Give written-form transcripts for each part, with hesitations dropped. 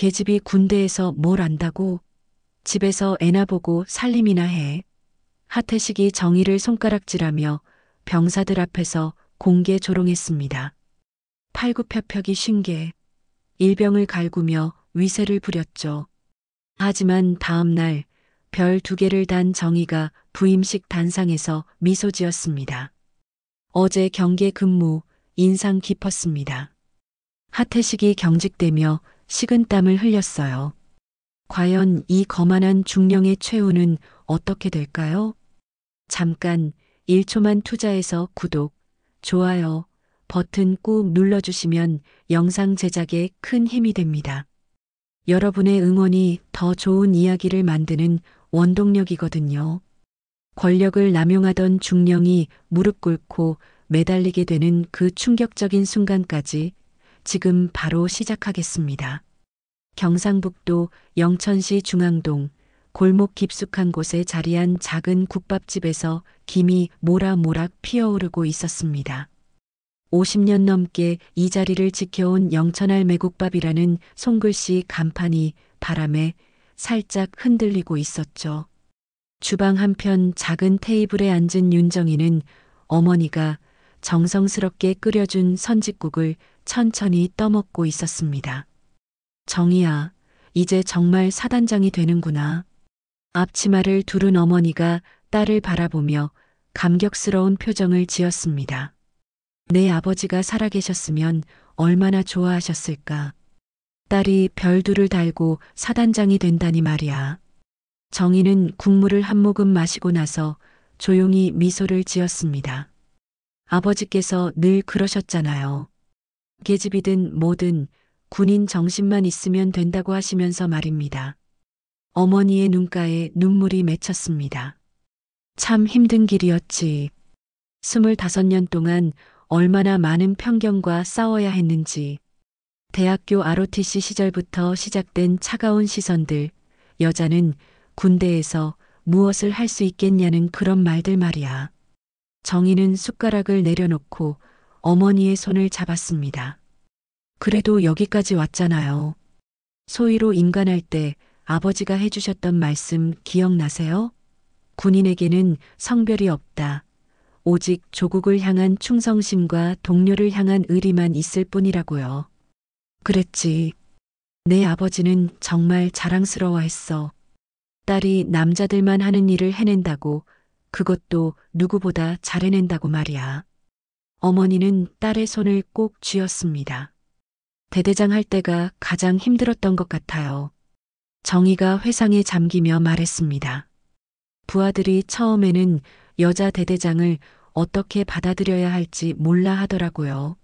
계집이 군대에서 뭘 안다고? 집에서 애나 보고 살림이나 해. 하태식이 정의를 손가락질하며 병사들 앞에서 공개 조롱했습니다. 팔굽혀펴기 50개, 일병을 갈구며 위세를 부렸죠. 하지만 다음 날 별 2개를 단 정의가 부임식 단상에서 미소 지었습니다. 어제 경계 근무 인상 깊었습니다. 하태식이 경직되며 식은땀을 흘렸어요. 과연 이 거만한 중령의 최후는 어떻게 될까요? 잠깐 1초만 투자해서 구독, 좋아요, 버튼 꾹 눌러주시면 영상 제작에 큰 힘이 됩니다. 여러분의 응원이 더 좋은 이야기를 만드는 원동력이거든요. 권력을 남용하던 중령이 무릎 꿇고 매달리게 되는 그 충격적인 순간까지 지금 바로 시작하겠습니다. 경상북도 영천시 중앙동 골목 깊숙한 곳에 자리한 작은 국밥집에서 김이 모락모락 피어오르고 있었습니다. 50년 넘게 이 자리를 지켜온 영천알 매국밥이라는 손글씨 간판이 바람에 살짝 흔들리고 있었죠. 주방 한편 작은 테이블에 앉은 윤정이는 어머니가 정성스럽게 끓여준 선짓국을 천천히 떠먹고 있었습니다. 정이야, 이제 정말 사단장이 되는구나. 앞치마를 두른 어머니가 딸을 바라보며 감격스러운 표정을 지었습니다. 내 아버지가 살아계셨으면 얼마나 좋아하셨을까. 딸이 별두를 달고 사단장이 된다니 말이야. 정희는 국물을 한 모금 마시고 나서 조용히 미소를 지었습니다. 아버지께서 늘 그러셨잖아요. 계집이든 뭐든 군인 정신만 있으면 된다고 하시면서 말입니다. 어머니의 눈가에 눈물이 맺혔습니다. 참 힘든 길이었지. 25년 동안 얼마나 많은 편견과 싸워야 했는지. 대학교 ROTC 시절부터 시작된 차가운 시선들, 여자는 군대에서 무엇을 할 수 있겠냐는 그런 말들 말이야. 정희는 숟가락을 내려놓고 어머니의 손을 잡았습니다. 그래도 여기까지 왔잖아요. 소위로 임관할 때 아버지가 해주셨던 말씀 기억나세요? 군인에게는 성별이 없다. 오직 조국을 향한 충성심과 동료를 향한 의리만 있을 뿐이라고요. 그랬지. 내 아버지는 정말 자랑스러워했어. 딸이 남자들만 하는 일을 해낸다고, 그것도 누구보다 잘 해낸다고 말이야. 어머니는 딸의 손을 꼭 쥐었습니다. 대대장 할 때가 가장 힘들었던 것 같아요. 정희가 회상에 잠기며 말했습니다. 부하들이 처음에는 여자 대대장을 어떻게 받아들여야 할지 몰라 하더라고요.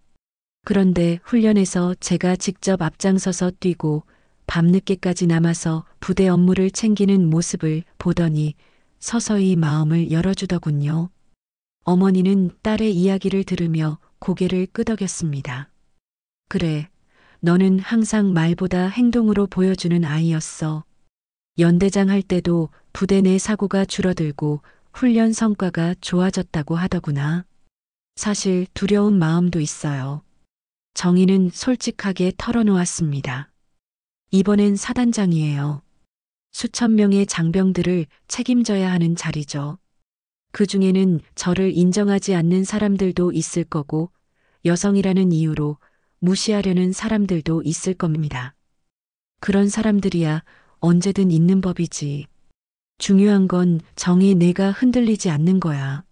그런데 훈련에서 제가 직접 앞장서서 뛰고 밤늦게까지 남아서 부대 업무를 챙기는 모습을 보더니 서서히 마음을 열어주더군요. 어머니는 딸의 이야기를 들으며 고개를 끄덕였습니다. 그래, 너는 항상 말보다 행동으로 보여주는 아이였어. 연대장 할 때도 부대 내 사고가 줄어들고 훈련 성과가 좋아졌다고 하더구나. 사실 두려운 마음도 있어요. 정희는 솔직하게 털어놓았습니다. 이번엔 사단장이에요. 수천 명의 장병들을 책임져야 하는 자리죠. 그 중에는 저를 인정하지 않는 사람들도 있을 거고 여성이라는 이유로 무시하려는 사람들도 있을 겁니다. 그런 사람들이야 언제든 있는 법이지. 중요한 건 정희 내가 흔들리지 않는 거야.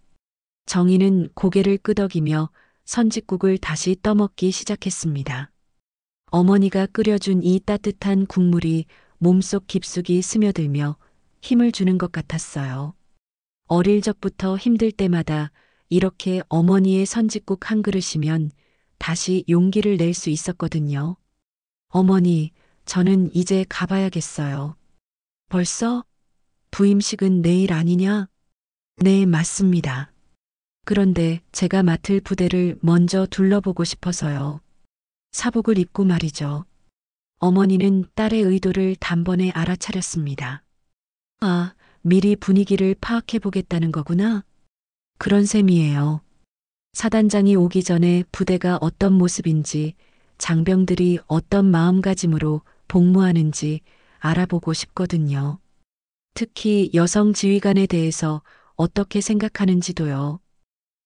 정희는 고개를 끄덕이며 선짓국을 다시 떠먹기 시작했습니다. 어머니가 끓여준 이 따뜻한 국물이 몸속 깊숙이 스며들며 힘을 주는 것 같았어요. 어릴 적부터 힘들 때마다 이렇게 어머니의 선짓국 한 그릇이면 다시 용기를 낼 수 있었거든요. 어머니, 저는 이제 가봐야겠어요. 벌써? 부임식은 내일 아니냐? 네, 맞습니다. 그런데 제가 맡을 부대를 먼저 둘러보고 싶어서요. 사복을 입고 말이죠. 어머니는 딸의 의도를 단번에 알아차렸습니다. 아, 미리 분위기를 파악해 보겠다는 거구나. 그런 셈이에요. 사단장이 오기 전에 부대가 어떤 모습인지, 장병들이 어떤 마음가짐으로 복무하는지 알아보고 싶거든요. 특히 여성 지휘관에 대해서 어떻게 생각하는지도요.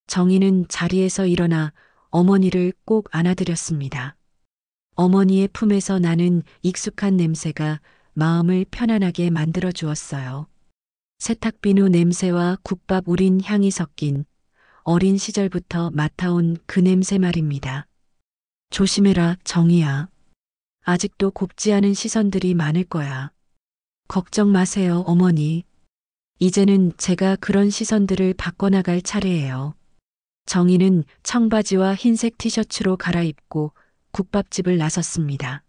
정희는 자리에서 일어나 어머니를 꼭 안아드렸습니다. 어머니의 품에서 나는 익숙한 냄새가 마음을 편안하게 만들어 주었어요. 세탁비누 냄새와 국밥 우린 향이 섞인 어린 시절부터 맡아온 그 냄새 말입니다. 조심해라, 정희야. 아직도 곱지 않은 시선들이 많을 거야. 걱정 마세요, 어머니. 이제는 제가 그런 시선들을 바꿔나갈 차례예요. 정희는 청바지와 흰색 티셔츠로 갈아입고 국밥집을 나섰습니다.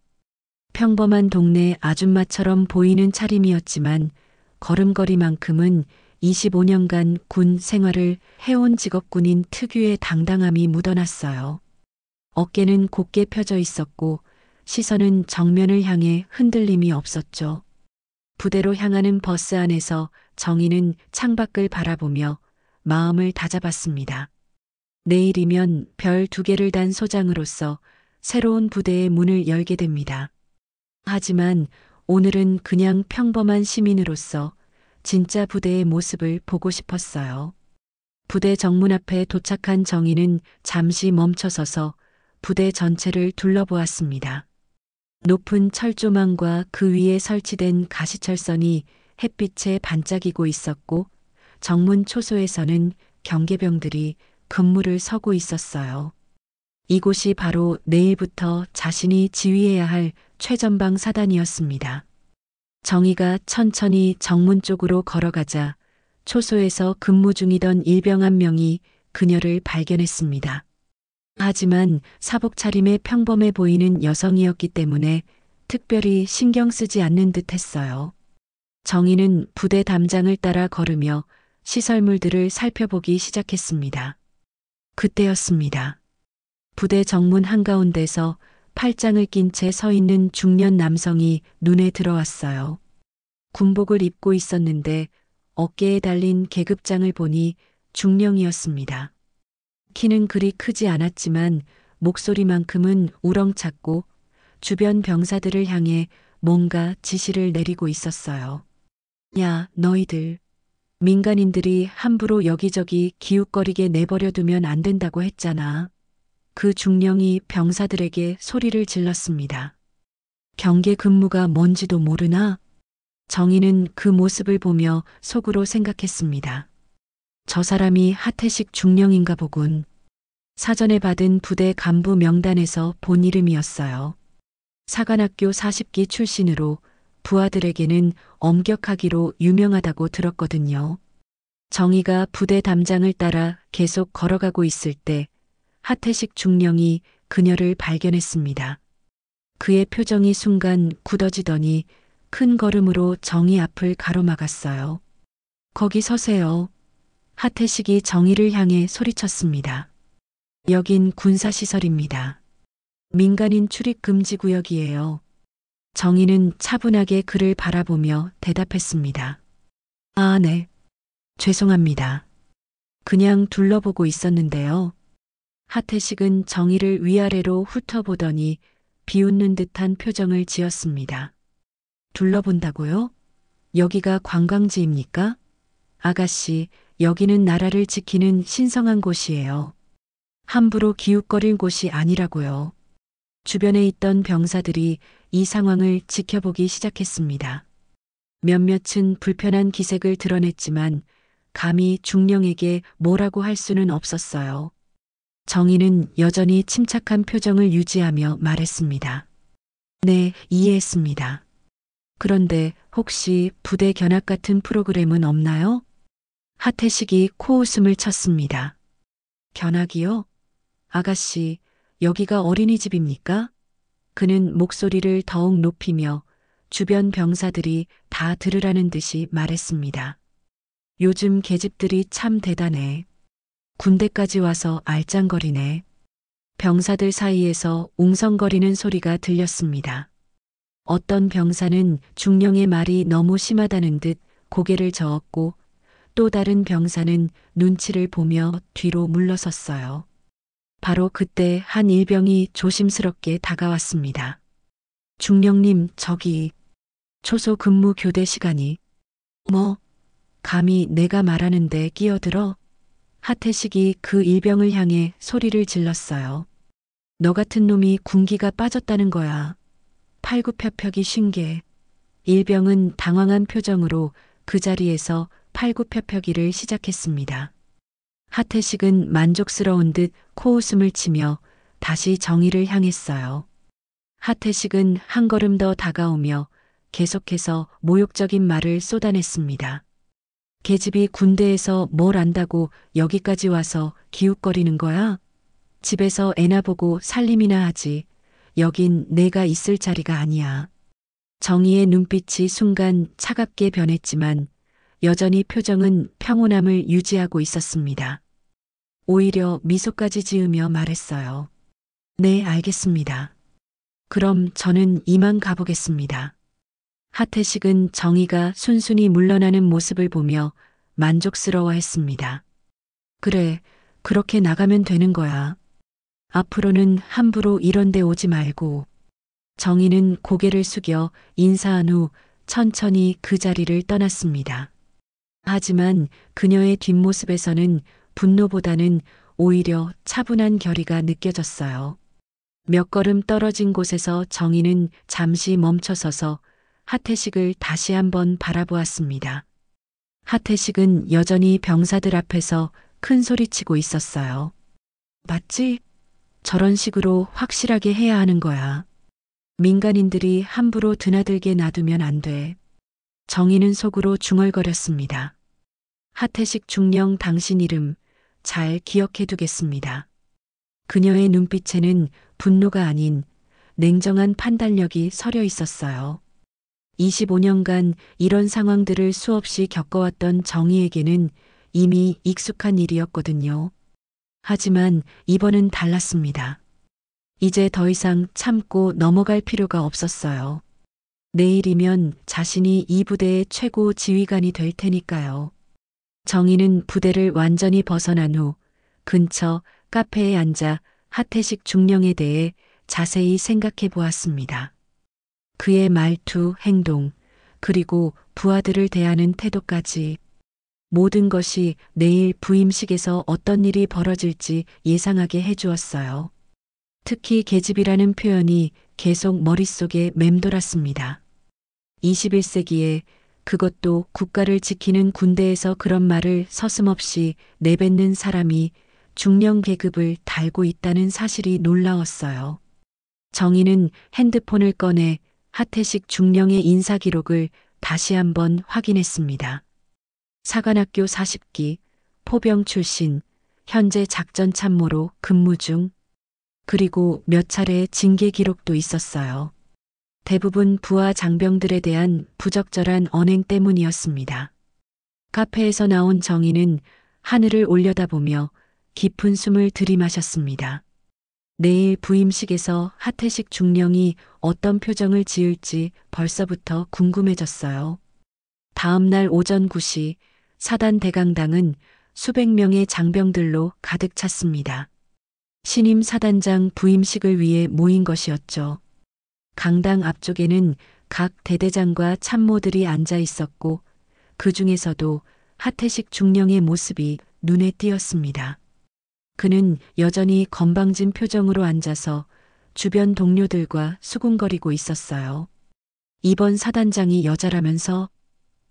평범한 동네 아줌마처럼 보이는 차림이었지만 걸음걸이만큼은 25년간 군 생활을 해온 직업군인 특유의 당당함이 묻어났어요. 어깨는 곧게 펴져 있었고 시선은 정면을 향해 흔들림이 없었죠. 부대로 향하는 버스 안에서 정희는 창밖을 바라보며 마음을 다잡았습니다. 내일이면 별 2개를 단 소장으로서 새로운 부대의 문을 열게 됩니다. 하지만 오늘은 그냥 평범한 시민으로서 진짜 부대의 모습을 보고 싶었어요. 부대 정문 앞에 도착한 정희는 잠시 멈춰서서 부대 전체를 둘러보았습니다. 높은 철조망과 그 위에 설치된 가시철선이 햇빛에 반짝이고 있었고 정문 초소에서는 경계병들이 근무를 서고 있었어요. 이곳이 바로 내일부터 자신이 지휘해야 할 최전방 사단이었습니다. 정희가 천천히 정문 쪽으로 걸어가자 초소에서 근무 중이던 일병 한 명이 그녀를 발견했습니다. 하지만 사복 차림에 평범해 보이는 여성이었기 때문에 특별히 신경 쓰지 않는 듯 했어요. 정희는 부대 담장을 따라 걸으며 시설물들을 살펴보기 시작했습니다. 그때였습니다. 부대 정문 한가운데서 팔짱을 낀 채 서 있는 중년 남성이 눈에 들어왔어요. 군복을 입고 있었는데 어깨에 달린 계급장을 보니 중령이었습니다. 키는 그리 크지 않았지만 목소리만큼은 우렁찼고 주변 병사들을 향해 뭔가 지시를 내리고 있었어요. 야, 너희들. 민간인들이 함부로 여기저기 기웃거리게 내버려 두면 안 된다고 했잖아. 그 중령이 병사들에게 소리를 질렀습니다. 경계 근무가 뭔지도 모르나? 정희는 그 모습을 보며 속으로 생각했습니다. 저 사람이 하태식 중령인가 보군. 사전에 받은 부대 간부 명단에서 본 이름이었어요. 사관학교 40기 출신으로 부하들에게는 엄격하기로 유명하다고 들었거든요. 정희가 부대 담장을 따라 계속 걸어가고 있을 때 하태식 중령이 그녀를 발견했습니다. 그의 표정이 순간 굳어지더니 큰 걸음으로 정희 앞을 가로막았어요. 거기 서세요. 하태식이 정희를 향해 소리쳤습니다. 여긴 군사시설입니다. 민간인 출입 금지 구역이에요. 정희는 차분하게 그를 바라보며 대답했습니다. 아, 네. 죄송합니다. 그냥 둘러보고 있었는데요. 하태식은 정희를 위아래로 훑어보더니 비웃는 듯한 표정을 지었습니다. 둘러본다고요? 여기가 관광지입니까? 아가씨, 여기는 나라를 지키는 신성한 곳이에요. 함부로 기웃거릴 곳이 아니라고요. 주변에 있던 병사들이 이 상황을 지켜보기 시작했습니다. 몇몇은 불편한 기색을 드러냈지만 감히 중령에게 뭐라고 할 수는 없었어요. 정희는 여전히 침착한 표정을 유지하며 말했습니다. 네, 이해했습니다. 그런데 혹시 부대 견학 같은 프로그램은 없나요? 하태식이 코웃음을 쳤습니다. 견학이요? 아가씨, 여기가 어린이집입니까? 그는 목소리를 더욱 높이며 주변 병사들이 다 들으라는 듯이 말했습니다. 요즘 계집들이 참 대단해. 군대까지 와서 알짱거리네. 병사들 사이에서 웅성거리는 소리가 들렸습니다. 어떤 병사는 중령의 말이 너무 심하다는 듯 고개를 저었고 또 다른 병사는 눈치를 보며 뒤로 물러섰어요. 바로 그때 한 일병이 조심스럽게 다가왔습니다. 중령님, 저기 초소 근무 교대 시간이. 뭐, 감히 내가 말하는데 끼어들어? 하태식이 그 일병을 향해 소리를 질렀어요. 너 같은 놈이 군기가 빠졌다는 거야. 팔굽혀펴기 쉰 게. 일병은 당황한 표정으로 그 자리에서 팔굽혀펴기를 시작했습니다. 하태식은 만족스러운 듯 코웃음을 치며 다시 정의를 향했어요. 하태식은 한 걸음 더 다가오며 계속해서 모욕적인 말을 쏟아냈습니다. 계집이 군대에서 뭘 안다고 여기까지 와서 기웃거리는 거야? 집에서 애나 보고 살림이나 하지. 여긴 내가 있을 자리가 아니야. 정의의 눈빛이 순간 차갑게 변했지만 여전히 표정은 평온함을 유지하고 있었습니다. 오히려 미소까지 지으며 말했어요. 네, 알겠습니다. 그럼 저는 이만 가보겠습니다. 하태식은 정의가 순순히 물러나는 모습을 보며 만족스러워했습니다. 그래, 그렇게 나가면 되는 거야. 앞으로는 함부로 이런 데 오지 말고. 정의는 고개를 숙여 인사한 후 천천히 그 자리를 떠났습니다. 하지만 그녀의 뒷모습에서는 분노보다는 오히려 차분한 결의가 느껴졌어요. 몇 걸음 떨어진 곳에서 정의는 잠시 멈춰서서 하태식을 다시 한번 바라보았습니다. 하태식은 여전히 병사들 앞에서 큰 소리치고 있었어요. 맞지? 저런 식으로 확실하게 해야 하는 거야. 민간인들이 함부로 드나들게 놔두면 안 돼. 정의는 속으로 중얼거렸습니다. 하태식 중령, 당신 이름 잘 기억해 두겠습니다. 그녀의 눈빛에는 분노가 아닌 냉정한 판단력이 서려 있었어요. 25년간 이런 상황들을 수없이 겪어왔던 정의에게는 이미 익숙한 일이었거든요. 하지만 이번은 달랐습니다. 이제 더 이상 참고 넘어갈 필요가 없었어요. 내일이면 자신이 이 부대의 최고 지휘관이 될 테니까요. 정의는 부대를 완전히 벗어난 후 근처 카페에 앉아 하태식 중령에 대해 자세히 생각해 보았습니다. 그의 말투, 행동, 그리고 부하들을 대하는 태도까지 모든 것이 내일 부임식에서 어떤 일이 벌어질지 예상하게 해주었어요. 특히 계집이라는 표현이 계속 머릿속에 맴돌았습니다. 21세기에 그것도 국가를 지키는 군대에서 그런 말을 서슴없이 내뱉는 사람이 중령 계급을 달고 있다는 사실이 놀라웠어요. 정의는 핸드폰을 꺼내 하태식 중령의 인사 기록을 다시 한번 확인했습니다. 사관학교 40기, 포병 출신, 현재 작전 참모로 근무 중, 그리고 몇 차례 징계 기록도 있었어요. 대부분 부하 장병들에 대한 부적절한 언행 때문이었습니다. 카페에서 나온 정의는 하늘을 올려다보며 깊은 숨을 들이마셨습니다. 내일 부임식에서 하태식 중령이 어떤 표정을 지을지 벌써부터 궁금해졌어요. 다음 날 오전 9시 사단 대강당은 수백 명의 장병들로 가득 찼습니다. 신임 사단장 부임식을 위해 모인 것이었죠. 강당 앞쪽에는 각 대대장과 참모들이 앉아 있었고 그 중에서도 하태식 중령의 모습이 눈에 띄었습니다. 그는 여전히 건방진 표정으로 앉아서 주변 동료들과 수군거리고 있었어요. 이번 사단장이 여자라면서?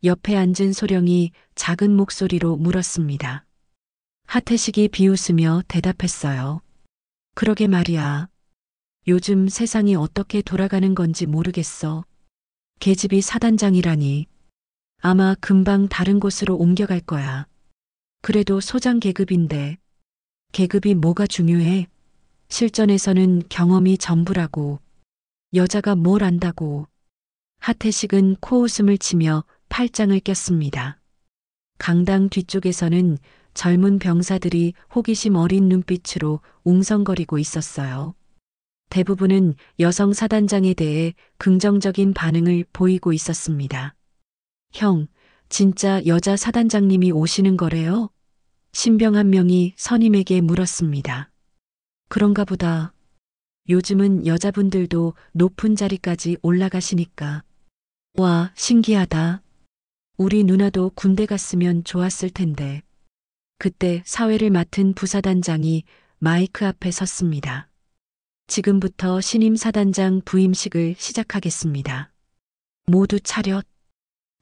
옆에 앉은 소령이 작은 목소리로 물었습니다. 하태식이 비웃으며 대답했어요. 그러게 말이야. 요즘 세상이 어떻게 돌아가는 건지 모르겠어. 계집이 사단장이라니. 아마 금방 다른 곳으로 옮겨갈 거야. 그래도 소장 계급인데. 계급이 뭐가 중요해? 실전에서는 경험이 전부라고. 여자가 뭘 안다고. 하태식은 코웃음을 치며 팔짱을 꼈습니다. 강당 뒤쪽에서는 젊은 병사들이 호기심 어린 눈빛으로 웅성거리고 있었어요. 대부분은 여성 사단장에 대해 긍정적인 반응을 보이고 있었습니다. 형, 진짜 여자 사단장님이 오시는 거래요? 신병 한 명이 선임에게 물었습니다. 그런가 보다. 요즘은 여자분들도 높은 자리까지 올라가시니까. 와, 신기하다. 우리 누나도 군대 갔으면 좋았을 텐데. 그때 사회를 맡은 부사단장이 마이크 앞에 섰습니다. 지금부터 신임 사단장 부임식을 시작하겠습니다. 모두 차렷.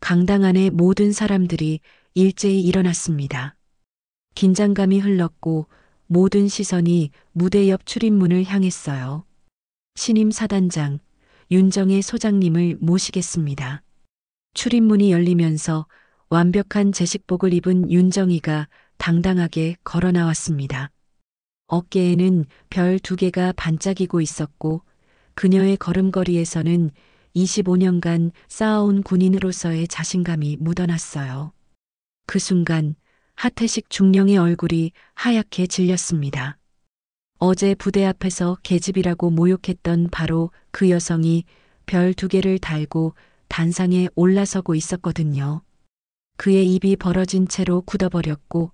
강당 안의 모든 사람들이 일제히 일어났습니다. 긴장감이 흘렀고 모든 시선이 무대 옆 출입문을 향했어요. 신임 사단장 윤정혜 소장님을 모시겠습니다. 출입문이 열리면서 완벽한 제식복을 입은 윤정희가 당당하게 걸어 나왔습니다. 어깨에는 별 2개가 반짝이고 있었고 그녀의 걸음걸이에서는 25년간 쌓아온 군인으로서의 자신감이 묻어났어요. 그 순간 하태식 중령의 얼굴이 하얗게 질렸습니다. 어제 부대 앞에서 계집이라고 모욕했던 바로 그 여성이 별 2개를 달고 단상에 올라서고 있었거든요. 그의 입이 벌어진 채로 굳어버렸고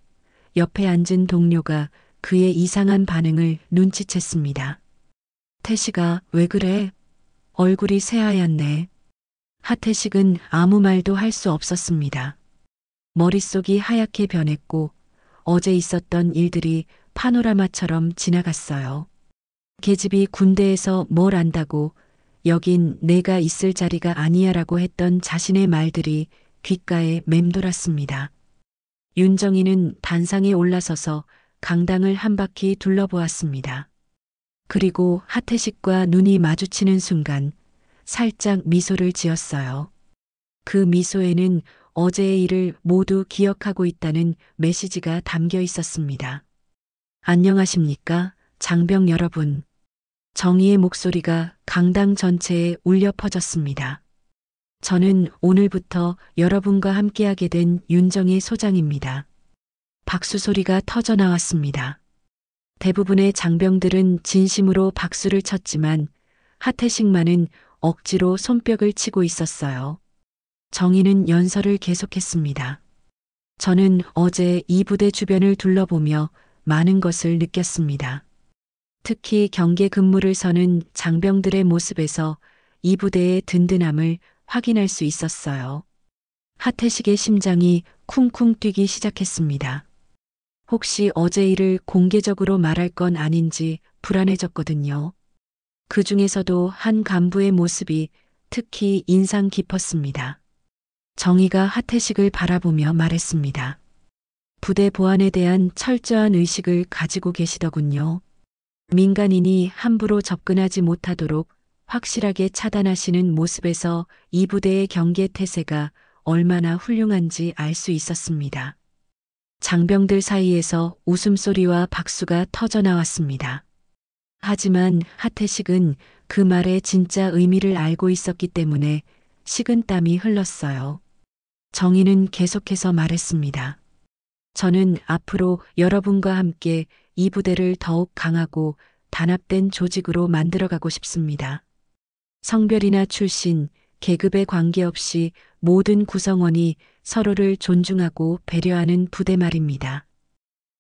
옆에 앉은 동료가 그의 이상한 반응을 눈치챘습니다. 태식아, 왜 그래? 얼굴이 새하얗네. 하태식은 아무 말도 할 수 없었습니다. 머릿속이 하얗게 변했고 어제 있었던 일들이 파노라마처럼 지나갔어요. 계집이 군대에서 뭘 안다고 여긴 내가 있을 자리가 아니야라고 했던 자신의 말들이 귓가에 맴돌았습니다. 윤정희는 단상에 올라서서 강당을 한 바퀴 둘러보았습니다. 그리고 하태식과 눈이 마주치는 순간 살짝 미소를 지었어요. 그 미소에는 어제의 일을 모두 기억하고 있다는 메시지가 담겨 있었습니다. 안녕하십니까, 장병 여러분. 정의의 목소리가 강당 전체에 울려 퍼졌습니다. 저는 오늘부터 여러분과 함께하게 된 윤정희 소장입니다. 박수 소리가 터져 나왔습니다. 대부분의 장병들은 진심으로 박수를 쳤지만 하태식만은 억지로 손뼉을 치고 있었어요. 정의는 연설을 계속했습니다. 저는 어제 이 부대 주변을 둘러보며 많은 것을 느꼈습니다. 특히 경계 근무를 서는 장병들의 모습에서 이 부대의 든든함을 확인할 수 있었어요. 하태식의 심장이 쿵쿵 뛰기 시작했습니다. 혹시 어제 일을 공개적으로 말할 건 아닌지 불안해졌거든요. 그 중에서도 한 간부의 모습이 특히 인상 깊었습니다. 정의가 하태식을 바라보며 말했습니다. 부대 보안에 대한 철저한 의식을 가지고 계시더군요. 민간인이 함부로 접근하지 못하도록 확실하게 차단하시는 모습에서 이 부대의 경계 태세가 얼마나 훌륭한지 알 수 있었습니다. 장병들 사이에서 웃음소리와 박수가 터져 나왔습니다. 하지만 하태식은 그 말의 진짜 의미를 알고 있었기 때문에 식은땀이 흘렀어요. 정의는 계속해서 말했습니다. 저는 앞으로 여러분과 함께 이 부대를 더욱 강하고 단합된 조직으로 만들어가고 싶습니다. 성별이나 출신, 계급에 관계없이 모든 구성원이 서로를 존중하고 배려하는 부대 말입니다.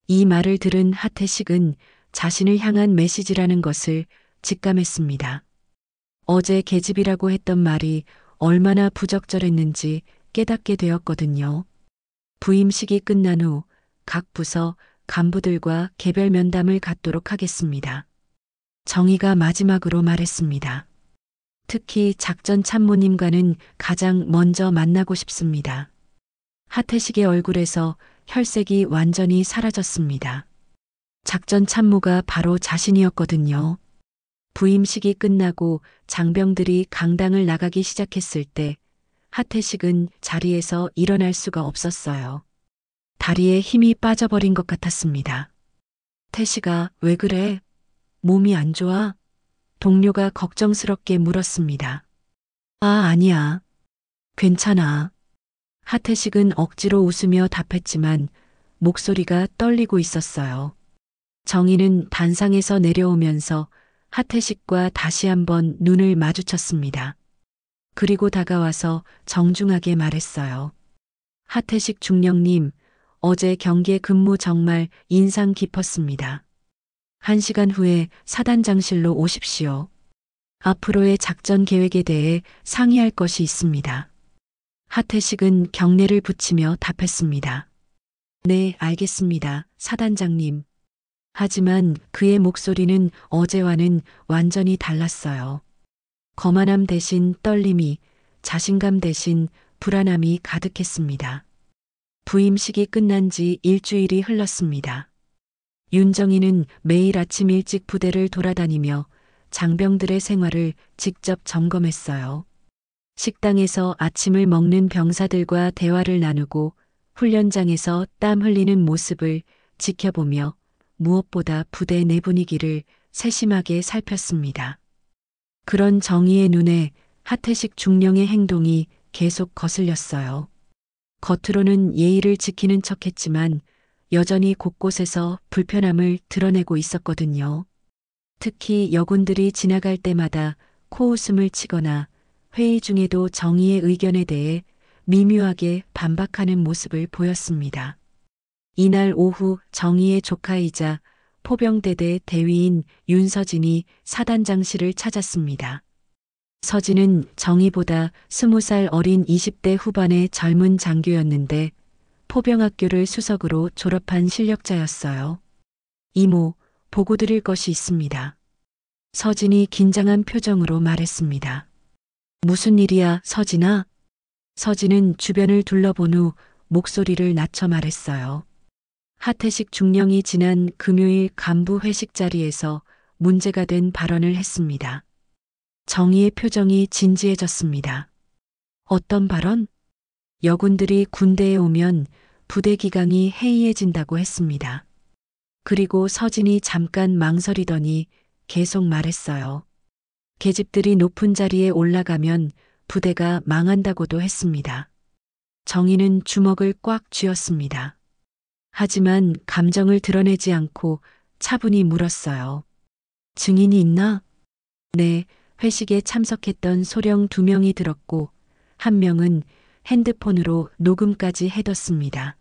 이 말을 들은 하태식은 자신을 향한 메시지라는 것을 직감했습니다. 어제 계집이라고 했던 말이 얼마나 부적절했는지 깨닫게 되었거든요. 부임식이 끝난 후 각 부서 간부들과 개별 면담을 갖도록 하겠습니다. 정의가 마지막으로 말했습니다. 특히 작전 참모님과는 가장 먼저 만나고 싶습니다. 하태식의 얼굴에서 혈색이 완전히 사라졌습니다. 작전 참모가 바로 자신이었거든요. 부임식이 끝나고 장병들이 강당을 나가기 시작했을 때 하태식은 자리에서 일어날 수가 없었어요. 다리에 힘이 빠져버린 것 같았습니다. 태식아, 왜 그래? 몸이 안 좋아? 동료가 걱정스럽게 물었습니다. 아, 아니야. 괜찮아. 하태식은 억지로 웃으며 답했지만 목소리가 떨리고 있었어요. 정의는 단상에서 내려오면서 하태식과 다시 한번 눈을 마주쳤습니다. 그리고 다가와서 정중하게 말했어요. 하태식 중령님, 어제 경계 근무 정말 인상 깊었습니다. 1시간 후에 사단장실로 오십시오. 앞으로의 작전 계획에 대해 상의할 것이 있습니다. 하태식은 경례를 붙이며 답했습니다. 네, 알겠습니다, 사단장님. 하지만 그의 목소리는 어제와는 완전히 달랐어요. 거만함 대신 떨림이, 자신감 대신 불안함이 가득했습니다. 부임식이 끝난 지 일주일이 흘렀습니다. 윤정이는 매일 아침 일찍 부대를 돌아다니며 장병들의 생활을 직접 점검했어요. 식당에서 아침을 먹는 병사들과 대화를 나누고 훈련장에서 땀 흘리는 모습을 지켜보며 무엇보다 부대 내 분위기를 세심하게 살폈습니다. 그런 정의의 눈에 하태식 중령의 행동이 계속 거슬렸어요. 겉으로는 예의를 지키는 척했지만 여전히 곳곳에서 불편함을 드러내고 있었거든요. 특히 여군들이 지나갈 때마다 코웃음을 치거나 회의 중에도 정의의 의견에 대해 미묘하게 반박하는 모습을 보였습니다. 이날 오후 정의의 조카이자 포병대대 대위인 윤서진이 사단장실을 찾았습니다. 서진은 정의보다 20살 어린 20대 후반의 젊은 장교였는데 포병학교를 수석으로 졸업한 실력자였어요. 이모, 보고 드릴 것이 있습니다. 서진이 긴장한 표정으로 말했습니다. 무슨 일이야, 서진아? 서진은 주변을 둘러본 후 목소리를 낮춰 말했어요. 하태식 중령이 지난 금요일 간부 회식 자리에서 문제가 된 발언을 했습니다. 정의의 표정이 진지해졌습니다. 어떤 발언? 여군들이 군대에 오면 부대 기강이 해이해진다고 했습니다. 그리고 서진이 잠깐 망설이더니 계속 말했어요. 계집들이 높은 자리에 올라가면 부대가 망한다고도 했습니다. 정의는 주먹을 꽉 쥐었습니다. 하지만 감정을 드러내지 않고 차분히 물었어요. 증인이 있나? 네, 회식에 참석했던 소령 2명이 들었고 1명은 핸드폰으로 녹음까지 해뒀습니다.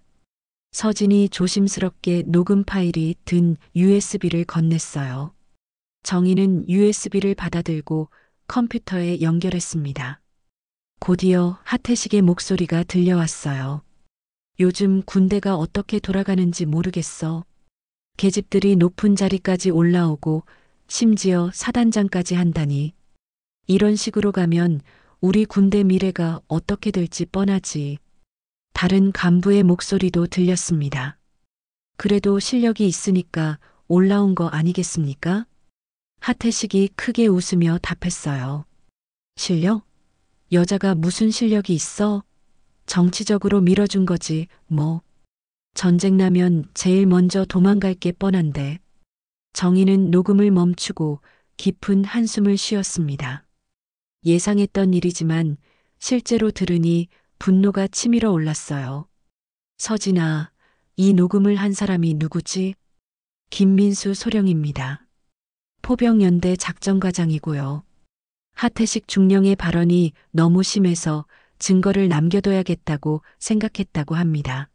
서진이 조심스럽게 녹음 파일이 든 USB를 건넸어요. 정의는 USB를 받아들고 컴퓨터에 연결했습니다. 곧이어 하태식의 목소리가 들려왔어요. 요즘 군대가 어떻게 돌아가는지 모르겠어. 계집들이 높은 자리까지 올라오고 심지어 사단장까지 한다니. 이런 식으로 가면 우리 군대 미래가 어떻게 될지 뻔하지. 다른 간부의 목소리도 들렸습니다. 그래도 실력이 있으니까 올라온 거 아니겠습니까? 하태식이 크게 웃으며 답했어요. 실력? 여자가 무슨 실력이 있어? 정치적으로 밀어준 거지, 뭐. 전쟁 나면 제일 먼저 도망갈 게 뻔한데. 정의는 녹음을 멈추고 깊은 한숨을 쉬었습니다. 예상했던 일이지만 실제로 들으니 분노가 치밀어 올랐어요. 서진아, 이 녹음을 한 사람이 누구지? 김민수 소령입니다. 포병연대 작전과장이고요. 하태식 중령의 발언이 너무 심해서 증거를 남겨둬야겠다고 생각했다고 합니다.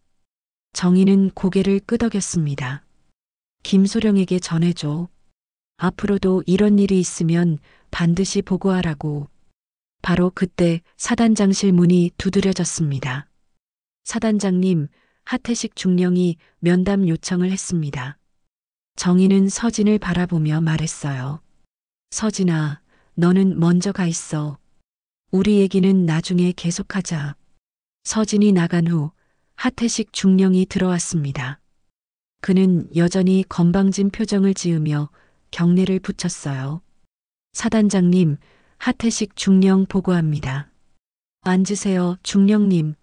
정의는 고개를 끄덕였습니다. 김소령에게 전해줘. 앞으로도 이런 일이 있으면 반드시 보고하라고. 바로 그때 사단장실 문이 두드려졌습니다. 사단장님, 하태식 중령이 면담 요청을 했습니다. 정의는 서진을 바라보며 말했어요. 서진아, 너는 먼저 가 있어. 우리 얘기는 나중에 계속하자. 서진이 나간 후 하태식 중령이 들어왔습니다. 그는 여전히 건방진 표정을 지으며 경례를 붙였어요. 사단장님, 하태식 중령 보고합니다. 앉으세요, 중령님.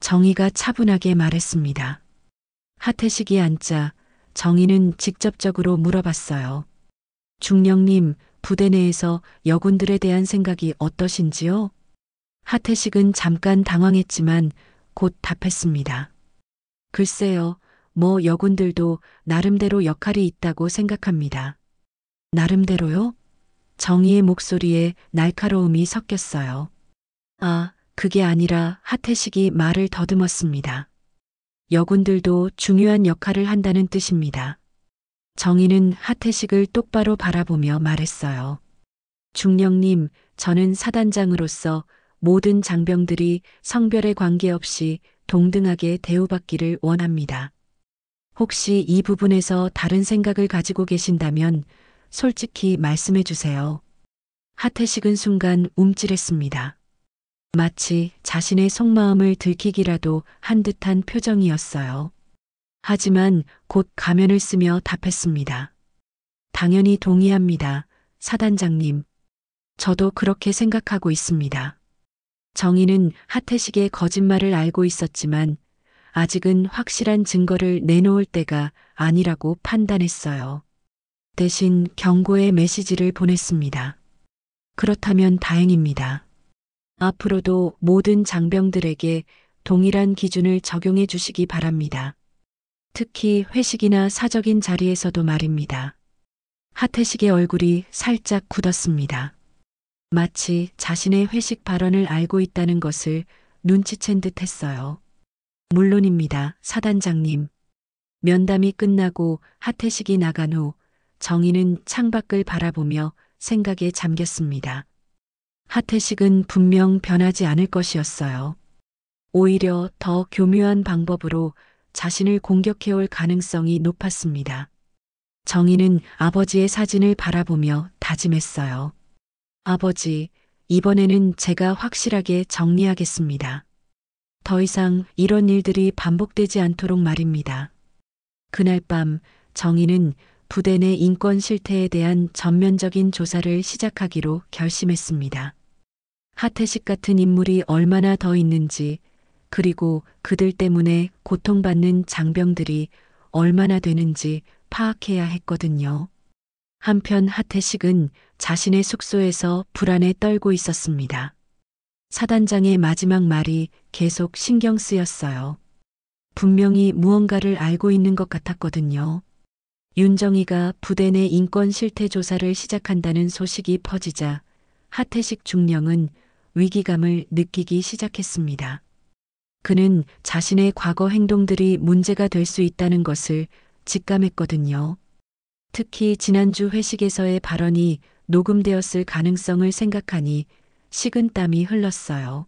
정의가 차분하게 말했습니다. 하태식이 앉자 정의는 직접적으로 물어봤어요. 중령님, 부대 내에서 여군들에 대한 생각이 어떠신지요? 하태식은 잠깐 당황했지만 곧 답했습니다. 글쎄요, 뭐 여군들도 나름대로 역할이 있다고 생각합니다. 나름대로요? 정의의 목소리에 날카로움이 섞였어요. 아, 그게 아니라 하태식이 말을 더듬었습니다. 여군들도 중요한 역할을 한다는 뜻입니다. 정희는 하태식을 똑바로 바라보며 말했어요. 중령님, 저는 사단장으로서 모든 장병들이 성별에 관계없이 동등하게 대우받기를 원합니다. 혹시 이 부분에서 다른 생각을 가지고 계신다면 솔직히 말씀해 주세요. 하태식은 순간 움찔했습니다. 마치 자신의 속마음을 들키기라도 한 듯한 표정이었어요. 하지만 곧 가면을 쓰며 답했습니다. 당연히 동의합니다, 사단장님. 저도 그렇게 생각하고 있습니다. 정희는 하태식의 거짓말을 알고 있었지만 아직은 확실한 증거를 내놓을 때가 아니라고 판단했어요. 대신 경고의 메시지를 보냈습니다. 그렇다면 다행입니다. 앞으로도 모든 장병들에게 동일한 기준을 적용해 주시기 바랍니다. 특히 회식이나 사적인 자리에서도 말입니다. 하태식의 얼굴이 살짝 굳었습니다. 마치 자신의 회식 발언을 알고 있다는 것을 눈치챈 듯 했어요. 물론입니다, 사단장님. 면담이 끝나고 하태식이 나간 후 정희는 창밖을 바라보며 생각에 잠겼습니다. 하태식은 분명 변하지 않을 것이었어요. 오히려 더 교묘한 방법으로 자신을 공격해올 가능성이 높았습니다. 정희는 아버지의 사진을 바라보며 다짐했어요. 아버지, 이번에는 제가 확실하게 정리하겠습니다. 더 이상 이런 일들이 반복되지 않도록 말입니다. 그날 밤 정희는 부대 내 인권 실태에 대한 전면적인 조사를 시작하기로 결심했습니다. 하태식 같은 인물이 얼마나 더 있는지, 그리고 그들 때문에 고통받는 장병들이 얼마나 되는지 파악해야 했거든요. 한편 하태식은 자신의 숙소에서 불안에 떨고 있었습니다. 사단장의 마지막 말이 계속 신경 쓰였어요. 분명히 무언가를 알고 있는 것 같았거든요. 윤정희가 부대 내 인권 실태 조사를 시작한다는 소식이 퍼지자 하태식 중령은 위기감을 느끼기 시작했습니다. 그는 자신의 과거 행동들이 문제가 될 수 있다는 것을 직감했거든요. 특히 지난주 회식에서의 발언이 녹음되었을 가능성을 생각하니 식은땀이 흘렀어요.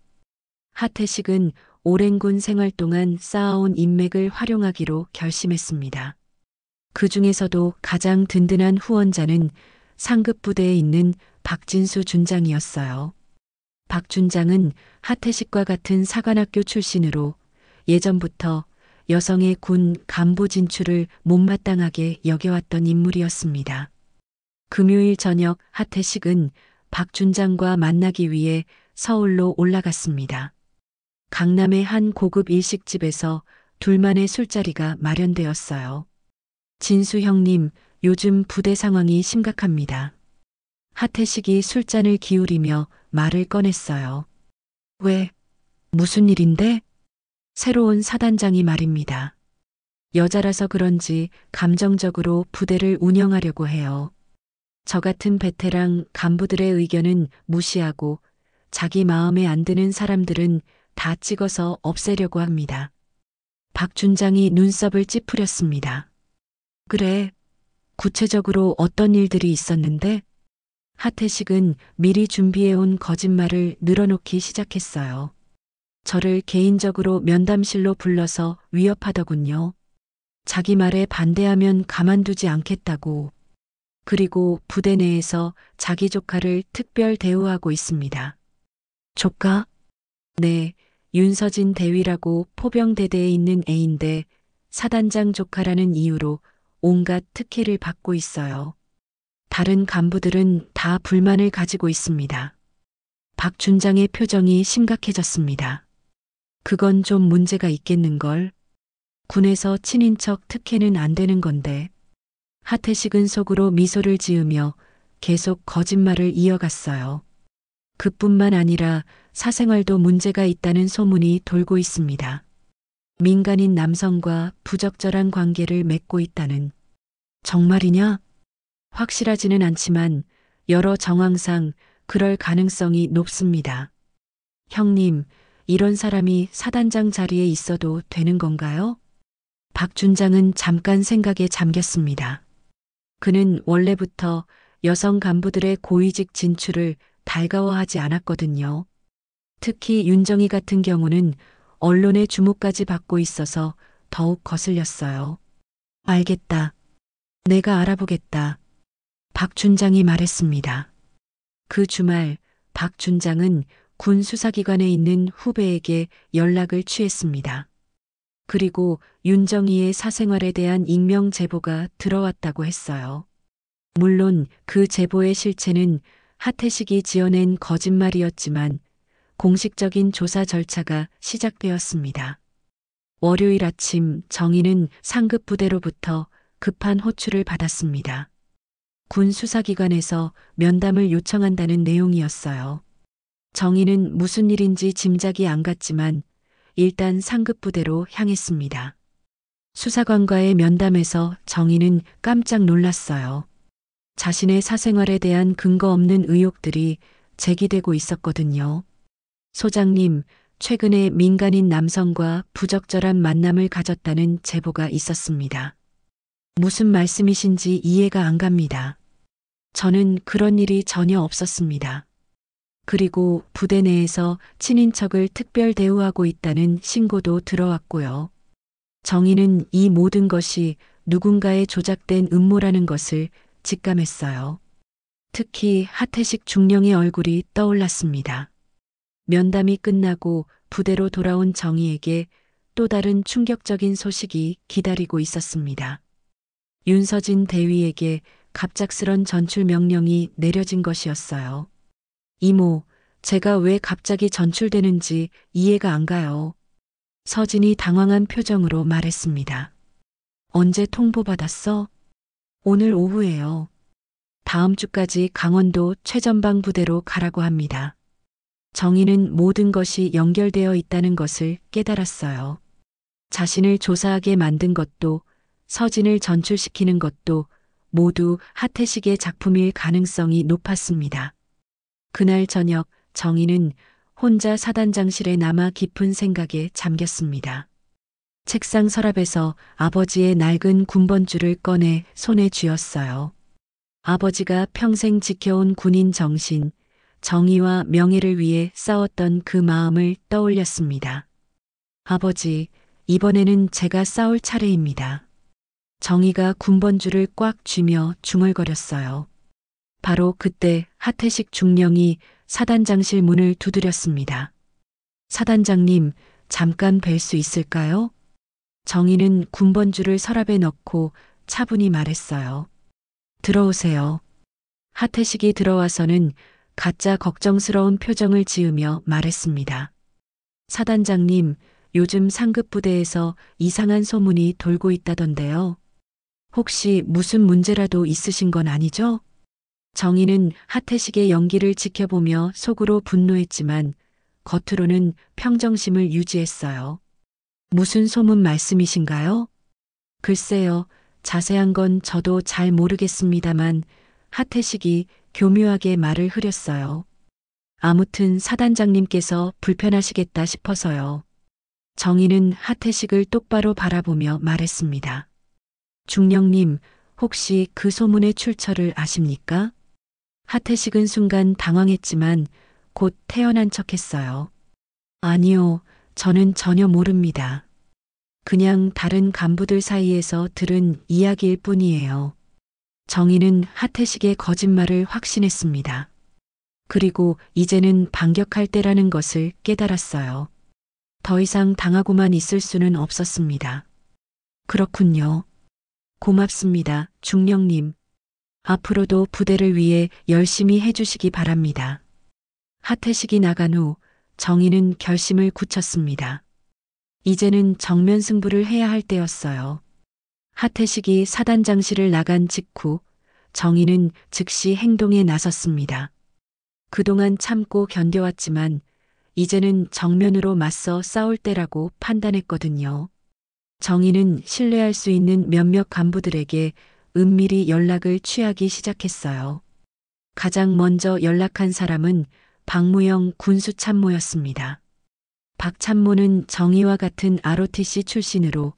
하태식은 오랜 군 생활 동안 쌓아온 인맥을 활용하기로 결심했습니다. 그 중에서도 가장 든든한 후원자는 상급 부대에 있는 박진수 준장이었어요. 박 준장은 하태식과 같은 사관학교 출신으로 예전부터 여성의 군 간부 진출을 못마땅하게 여겨왔던 인물이었습니다. 금요일 저녁 하태식은 박 준장과 만나기 위해 서울로 올라갔습니다. 강남의 한 고급 일식집에서 둘만의 술자리가 마련되었어요. 진수 형님, 요즘 부대 상황이 심각합니다. 하태식이 술잔을 기울이며 말을 꺼냈어요. 왜? 무슨 일인데? 새로운 사단장이 말입니다. 여자라서 그런지 감정적으로 부대를 운영하려고 해요. 저 같은 베테랑 간부들의 의견은 무시하고 자기 마음에 안 드는 사람들은 다 찍어서 없애려고 합니다. 박 준장이 눈썹을 찌푸렸습니다. 그래, 구체적으로 어떤 일들이 있었는데? 하태식은 미리 준비해온 거짓말을 늘어놓기 시작했어요. 저를 개인적으로 면담실로 불러서 위협하더군요. 자기 말에 반대하면 가만두지 않겠다고. 그리고 부대 내에서 자기 조카를 특별 대우하고 있습니다. 조카? 네, 윤서진 대위라고 포병대대에 있는 애인데 사단장 조카라는 이유로 온갖 특혜를 받고 있어요. 다른 간부들은 다 불만을 가지고 있습니다. 박 준장의 표정이 심각해졌습니다. 그건 좀 문제가 있겠는걸. 군에서 친인척 특혜는 안 되는 건데. 하태식은 속으로 미소를 지으며 계속 거짓말을 이어갔어요. 그뿐만 아니라 사생활도 문제가 있다는 소문이 돌고 있습니다. 민간인 남성과 부적절한 관계를 맺고 있다는. 정말이냐? 확실하지는 않지만 여러 정황상 그럴 가능성이 높습니다. 형님, 이런 사람이 사단장 자리에 있어도 되는 건가요? 박 준장은 잠깐 생각에 잠겼습니다. 그는 원래부터 여성 간부들의 고위직 진출을 달가워하지 않았거든요. 특히 윤정희 같은 경우는 언론의 주목까지 받고 있어서 더욱 거슬렸어요. 알겠다. 내가 알아보겠다. 박 준장이 말했습니다. 그 주말 박 준장은 군 수사기관에 있는 후배에게 연락을 취했습니다. 그리고 윤정희의 사생활에 대한 익명 제보가 들어왔다고 했어요. 물론 그 제보의 실체는 하태식이 지어낸 거짓말이었지만 공식적인 조사 절차가 시작되었습니다. 월요일 아침 정희는 상급 부대로부터 급한 호출을 받았습니다. 군 수사기관에서 면담을 요청한다는 내용이었어요. 정희는 무슨 일인지 짐작이 안 갔지만 일단 상급 부대로 향했습니다. 수사관과의 면담에서 정희는 깜짝 놀랐어요. 자신의 사생활에 대한 근거 없는 의혹들이 제기되고 있었거든요. 소장님, 최근에 민간인 남성과 부적절한 만남을 가졌다는 제보가 있었습니다. 무슨 말씀이신지 이해가 안 갑니다. 저는 그런 일이 전혀 없었습니다. 그리고 부대 내에서 친인척을 특별 대우하고 있다는 신고도 들어왔고요. 정희는 이 모든 것이 누군가의 조작된 음모라는 것을 직감했어요. 특히 하태식 중령의 얼굴이 떠올랐습니다. 면담이 끝나고 부대로 돌아온 정희에게 또 다른 충격적인 소식이 기다리고 있었습니다. 윤서진 대위에게 갑작스런 전출 명령이 내려진 것이었어요. 이모, 제가 왜 갑자기 전출되는지 이해가 안 가요. 서진이 당황한 표정으로 말했습니다. 언제 통보받았어? 오늘 오후에요. 다음 주까지 강원도 최전방 부대로 가라고 합니다. 정희는 모든 것이 연결되어 있다는 것을 깨달았어요. 자신을 조사하게 만든 것도 서진을 전출시키는 것도 모두 하태식의 작품일 가능성이 높았습니다. 그날 저녁 정희는 혼자 사단장실에 남아 깊은 생각에 잠겼습니다. 책상 서랍에서 아버지의 낡은 군번줄을 꺼내 손에 쥐었어요. 아버지가 평생 지켜온 군인 정신, 정의와 명예를 위해 싸웠던 그 마음을 떠올렸습니다. 아버지, 이번에는 제가 싸울 차례입니다. 정의가 군번줄을 꽉 쥐며 중얼거렸어요. 바로 그때 하태식 중령이 사단장실 문을 두드렸습니다. 사단장님, 잠깐 뵐 수 있을까요? 정희는 군번줄을 서랍에 넣고 차분히 말했어요. 들어오세요. 하태식이 들어와서는 가짜 걱정스러운 표정을 지으며 말했습니다. 사단장님, 요즘 상급 부대에서 이상한 소문이 돌고 있다던데요. 혹시 무슨 문제라도 있으신 건 아니죠? 정희는 하태식의 연기를 지켜보며 속으로 분노했지만 겉으로는 평정심을 유지했어요. 무슨 소문 말씀이신가요? 글쎄요, 자세한 건 저도 잘 모르겠습니다만 하태식이 교묘하게 말을 흐렸어요. 아무튼 사단장님께서 불편하시겠다 싶어서요. 정희는 하태식을 똑바로 바라보며 말했습니다. 중령님, 혹시 그 소문의 출처를 아십니까? 하태식은 순간 당황했지만 곧 태연한 척했어요. 아니요, 저는 전혀 모릅니다. 그냥 다른 간부들 사이에서 들은 이야기일 뿐이에요. 정희는 하태식의 거짓말을 확신했습니다. 그리고 이제는 반격할 때라는 것을 깨달았어요. 더 이상 당하고만 있을 수는 없었습니다. 그렇군요. 고맙습니다, 중령님. 앞으로도 부대를 위해 열심히 해주시기 바랍니다. 하태식이 나간 후 정희는 결심을 굳혔습니다. 이제는 정면 승부를 해야 할 때였어요. 하태식이 사단장실을 나간 직후 정희는 즉시 행동에 나섰습니다. 그동안 참고 견뎌왔지만 이제는 정면으로 맞서 싸울 때라고 판단했거든요. 정희는 신뢰할 수 있는 몇몇 간부들에게 은밀히 연락을 취하기 시작했어요. 가장 먼저 연락한 사람은 박무영 군수참모였습니다. 박 참모는 정희와 같은 ROTC 출신으로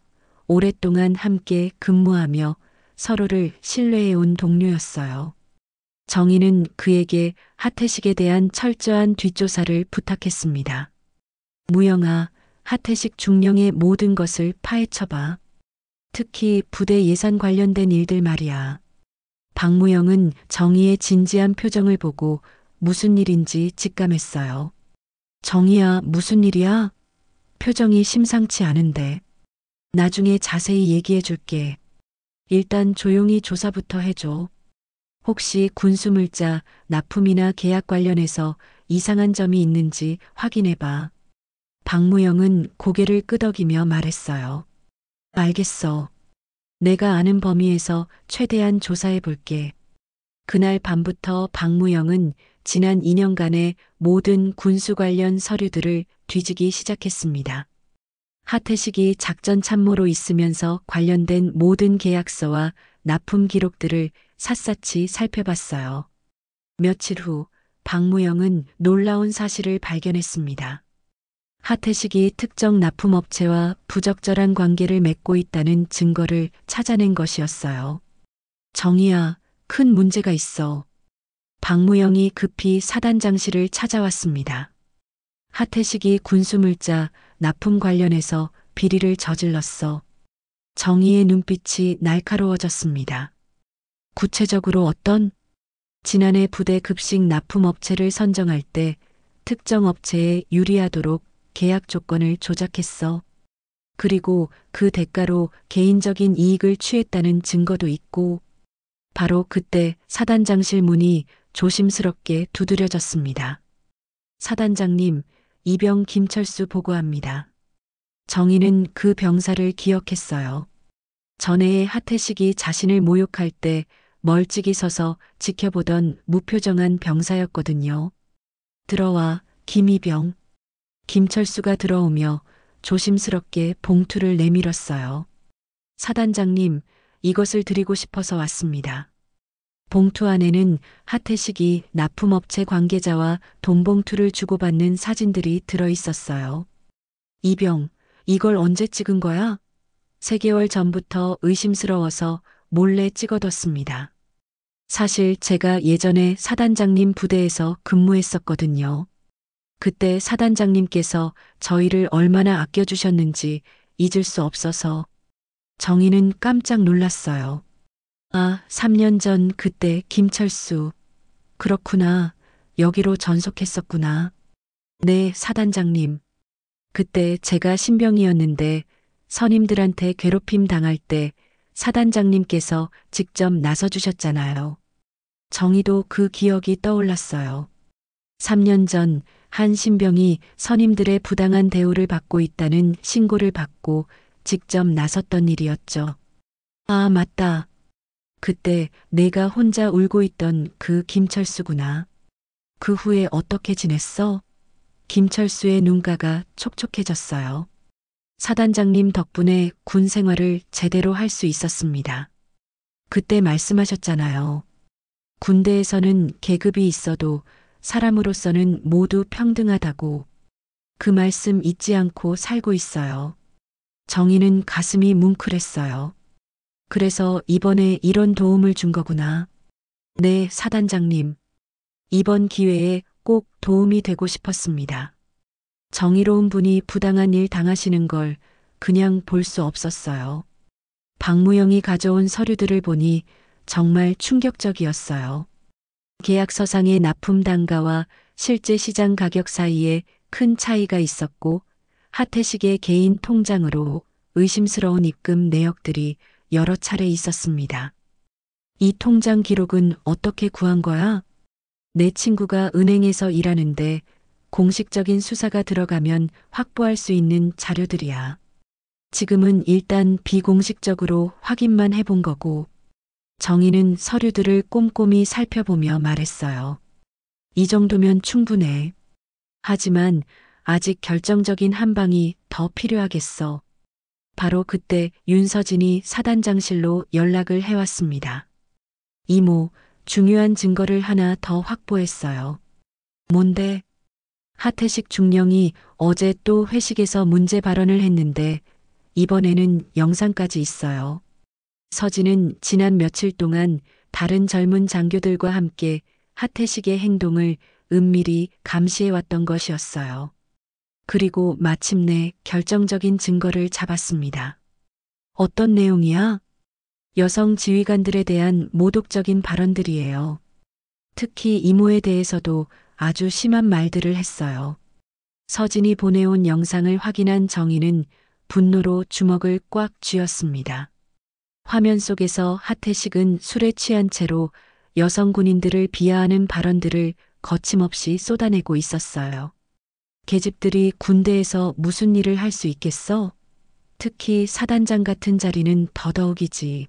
오랫동안 함께 근무하며 서로를 신뢰해온 동료였어요. 정희는 그에게 하태식에 대한 철저한 뒷조사를 부탁했습니다. 무영아, 하태식 중령의 모든 것을 파헤쳐봐. 특히 부대 예산 관련된 일들 말이야. 박무영은 정희의 진지한 표정을 보고 무슨 일인지 직감했어요. 정희야, 무슨 일이야? 표정이 심상치 않은데. 나중에 자세히 얘기해 줄게. 일단 조용히 조사부터 해줘. 혹시 군수물자, 납품이나 계약 관련해서 이상한 점이 있는지 확인해봐. 박무영은 고개를 끄덕이며 말했어요. 알겠어. 내가 아는 범위에서 최대한 조사해 볼게. 그날 밤부터 박무영은 지난 2년간의 모든 군수 관련 서류들을 뒤지기 시작했습니다. 하태식이 작전 참모로 있으면서 관련된 모든 계약서와 납품 기록들을 샅샅이 살펴봤어요. 며칠 후 박무영은 놀라운 사실을 발견했습니다. 하태식이 특정 납품업체와 부적절한 관계를 맺고 있다는 증거를 찾아낸 것이었어요. 정희야, 큰 문제가 있어. 박무영이 급히 사단장실을 찾아왔습니다. 하태식이 군수물자, 납품 관련해서 비리를 저질렀어. 정희의 눈빛이 날카로워졌습니다. 구체적으로 어떤? 지난해 부대 급식 납품업체를 선정할 때 특정 업체에 유리하도록 계약 조건을 조작했어. 그리고 그 대가로 개인적인 이익을 취했다는 증거도 있고, 바로 그때 사단장실 문이 조심스럽게 두드려졌습니다. 사단장님, 이병 김철수 보고합니다. 정희는 그 병사를 기억했어요. 전해에 하태식이 자신을 모욕할 때 멀찍이 서서 지켜보던 무표정한 병사였거든요. 들어와, 김이병. 김철수가 들어오며 조심스럽게 봉투를 내밀었어요. 사단장님, 이것을 드리고 싶어서 왔습니다. 봉투 안에는 하태식이 납품업체 관계자와 돈봉투를 주고받는 사진들이 들어 있었어요. 이병, 이걸 언제 찍은 거야? 3개월 전부터 의심스러워서 몰래 찍어뒀습니다. 사실 제가 예전에 사단장님 부대에서 근무했었거든요. 그때 사단장님께서 저희를 얼마나 아껴주셨는지 잊을 수 없어서. 정희는 깜짝 놀랐어요. 아, 3년 전 그때 김철수. 그렇구나. 여기로 전속했었구나. 네, 사단장님. 그때 제가 신병이었는데 선임들한테 괴롭힘 당할 때 사단장님께서 직접 나서주셨잖아요. 정희도 그 기억이 떠올랐어요. 3년 전 한 신병이 선임들의 부당한 대우를 받고 있다는 신고를 받고 직접 나섰던 일이었죠. 아, 맞다. 그때 내가 혼자 울고 있던 그 김철수구나. 그 후에 어떻게 지냈어? 김철수의 눈가가 촉촉해졌어요. 사단장님 덕분에 군 생활을 제대로 할 수 있었습니다. 그때 말씀하셨잖아요. 군대에서는 계급이 있어도 사람으로서는 모두 평등하다고. 그 말씀 잊지 않고 살고 있어요. 정희는 가슴이 뭉클했어요. 그래서 이번에 이런 도움을 준 거구나. 네, 사단장님. 이번 기회에 꼭 도움이 되고 싶었습니다. 정의로운 분이 부당한 일 당하시는 걸 그냥 볼 수 없었어요. 박무영이 가져온 서류들을 보니 정말 충격적이었어요. 계약서상의 납품 단가와 실제 시장 가격 사이에 큰 차이가 있었고, 하태식의 개인 통장으로 의심스러운 입금 내역들이 여러 차례 있었습니다. 이 통장 기록은 어떻게 구한 거야? 내 친구가 은행에서 일하는데 공식적인 수사가 들어가면 확보할 수 있는 자료들이야. 지금은 일단 비공식적으로 확인만 해본 거고. 정희는 서류들을 꼼꼼히 살펴보며 말했어요. 이 정도면 충분해. 하지만 아직 결정적인 한 방이 더 필요하겠어. 바로 그때 윤서진이 사단장실로 연락을 해왔습니다. 이모, 중요한 증거를 하나 더 확보했어요. 뭔데? 하태식 중령이 어제 또 회식에서 문제 발언을 했는데 이번에는 영상까지 있어요. 서진은 지난 며칠 동안 다른 젊은 장교들과 함께 하태식의 행동을 은밀히 감시해왔던 것이었어요. 그리고 마침내 결정적인 증거를 잡았습니다. 어떤 내용이야? 여성 지휘관들에 대한 모독적인 발언들이에요. 특히 이모에 대해서도 아주 심한 말들을 했어요. 서진이 보내온 영상을 확인한 정희는 분노로 주먹을 꽉 쥐었습니다. 화면 속에서 하태식은 술에 취한 채로 여성 군인들을 비하하는 발언들을 거침없이 쏟아내고 있었어요. 계집들이 군대에서 무슨 일을 할 수 있겠어? 특히 사단장 같은 자리는 더더욱이지.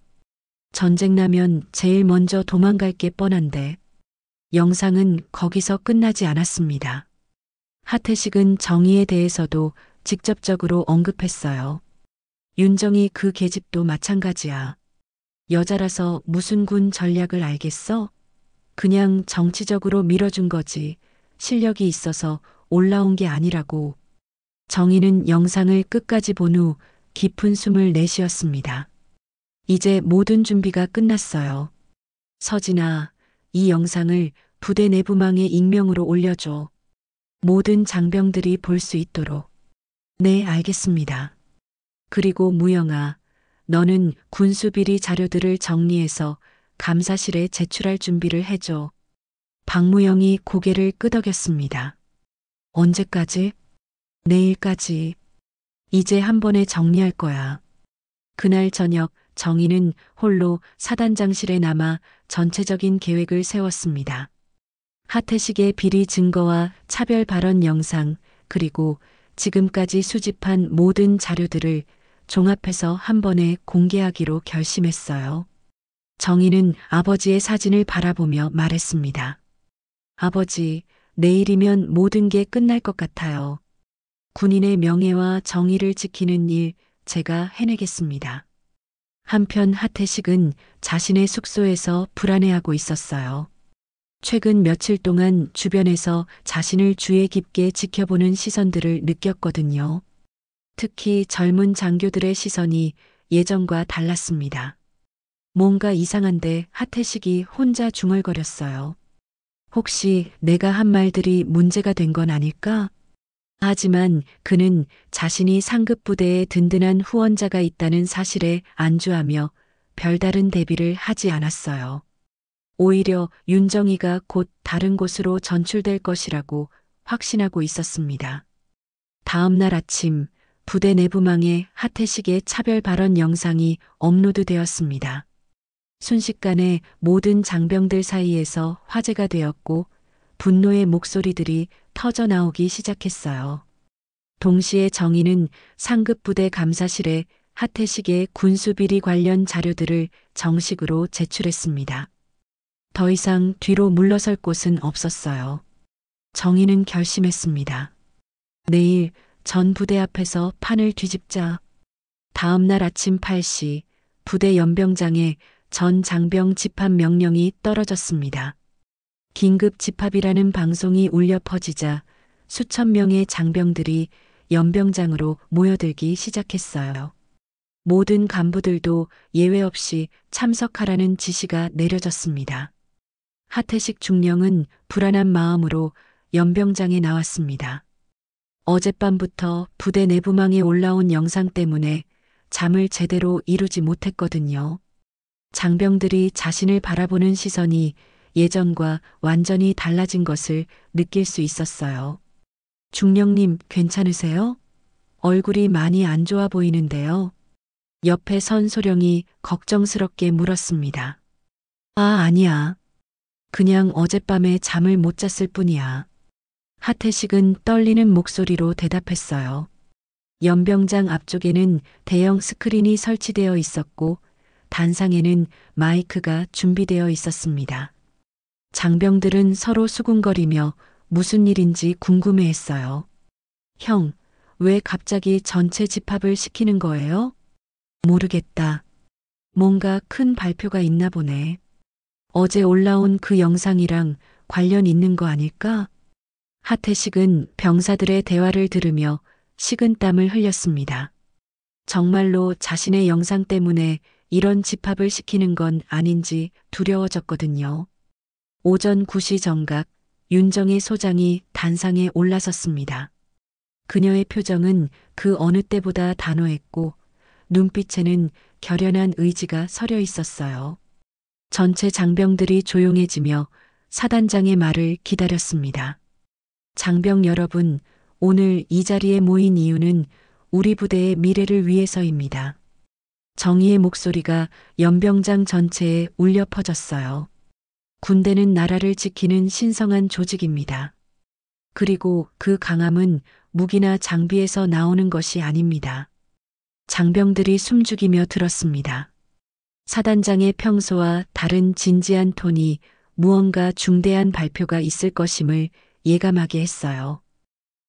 전쟁 나면 제일 먼저 도망갈 게 뻔한데. 영상은 거기서 끝나지 않았습니다. 하태식은 정의에 대해서도 직접적으로 언급했어요. 윤정이 그 계집도 마찬가지야. 여자라서 무슨 군 전략을 알겠어? 그냥 정치적으로 밀어준 거지. 실력이 있어서 올라온 게 아니라고. 정희는 영상을 끝까지 본 후 깊은 숨을 내쉬었습니다. 이제 모든 준비가 끝났어요. 서진아, 이 영상을 부대 내부망에 익명으로 올려줘. 모든 장병들이 볼 수 있도록. 네, 알겠습니다. 그리고 무영아, 너는 군수비리 자료들을 정리해서 감사실에 제출할 준비를 해줘. 박무영이 고개를 끄덕였습니다. 언제까지? 내일까지. 이제 한 번에 정리할 거야. 그날 저녁 정희는 홀로 사단장실에 남아 전체적인 계획을 세웠습니다. 하태식의 비리 증거와 차별 발언 영상, 그리고 지금까지 수집한 모든 자료들을 종합해서 한 번에 공개하기로 결심했어요. 정희는 아버지의 사진을 바라보며 말했습니다. 아버지, 내일이면 모든 게 끝날 것 같아요. 군인의 명예와 정의를 지키는 일 제가 해내겠습니다. 한편 하태식은 자신의 숙소에서 불안해하고 있었어요. 최근 며칠 동안 주변에서 자신을 주의 깊게 지켜보는 시선들을 느꼈거든요. 특히 젊은 장교들의 시선이 예전과 달랐습니다. 뭔가 이상한데 하태식이 혼자 중얼거렸어요. 혹시 내가 한 말들이 문제가 된 건 아닐까? 하지만 그는 자신이 상급 부대에 든든한 후원자가 있다는 사실에 안주하며 별다른 대비를 하지 않았어요. 오히려 윤정이가 곧 다른 곳으로 전출될 것이라고 확신하고 있었습니다. 다음 날 아침 부대 내부망에 하태식의 차별 발언 영상이 업로드되었습니다. 순식간에 모든 장병들 사이에서 화제가 되었고 분노의 목소리들이 터져 나오기 시작했어요. 동시에 정희는 상급 부대 감사실에 하태식의 군수비리 관련 자료들을 정식으로 제출했습니다. 더 이상 뒤로 물러설 곳은 없었어요. 정희는 결심했습니다. 내일 전 부대 앞에서 판을 뒤집자. 다음 날 아침 8시 부대 연병장에 전 장병 집합 명령이 떨어졌습니다. 긴급 집합이라는 방송이 울려 퍼지자 수천 명의 장병들이 연병장으로 모여들기 시작했어요. 모든 간부들도 예외 없이 참석하라는 지시가 내려졌습니다. 하태식 중령은 불안한 마음으로 연병장에 나왔습니다. 어젯밤부터 부대 내부망에 올라온 영상 때문에 잠을 제대로 이루지 못했거든요. 장병들이 자신을 바라보는 시선이 예전과 완전히 달라진 것을 느낄 수 있었어요. 중령님, 괜찮으세요? 얼굴이 많이 안 좋아 보이는데요. 옆에 선 소령이 걱정스럽게 물었습니다. 아, 아니야. 그냥 어젯밤에 잠을 못 잤을 뿐이야. 하태식은 떨리는 목소리로 대답했어요. 연병장 앞쪽에는 대형 스크린이 설치되어 있었고 단상에는 마이크가 준비되어 있었습니다. 장병들은 서로 수군거리며 무슨 일인지 궁금해했어요. 형, 왜 갑자기 전체 집합을 시키는 거예요? 모르겠다. 뭔가 큰 발표가 있나 보네. 어제 올라온 그 영상이랑 관련 있는 거 아닐까? 하태식은 병사들의 대화를 들으며 식은땀을 흘렸습니다. 정말로 자신의 영상 때문에 이런 집합을 시키는 건 아닌지 두려워졌거든요. 오전 9시 정각 윤정의 소장이 단상에 올라섰습니다. 그녀의 표정은 그 어느 때보다 단호했고 눈빛에는 결연한 의지가 서려 있었어요. 전체 장병들이 조용해지며 사단장의 말을 기다렸습니다. 장병 여러분, 오늘 이 자리에 모인 이유는 우리 부대의 미래를 위해서입니다. 정의의 목소리가 연병장 전체에 울려 퍼졌어요. 군대는 나라를 지키는 신성한 조직입니다. 그리고 그 강함은 무기나 장비에서 나오는 것이 아닙니다. 장병들이 숨죽이며 들었습니다. 사단장의 평소와 다른 진지한 톤이 무언가 중대한 발표가 있을 것임을 예감하게 했어요.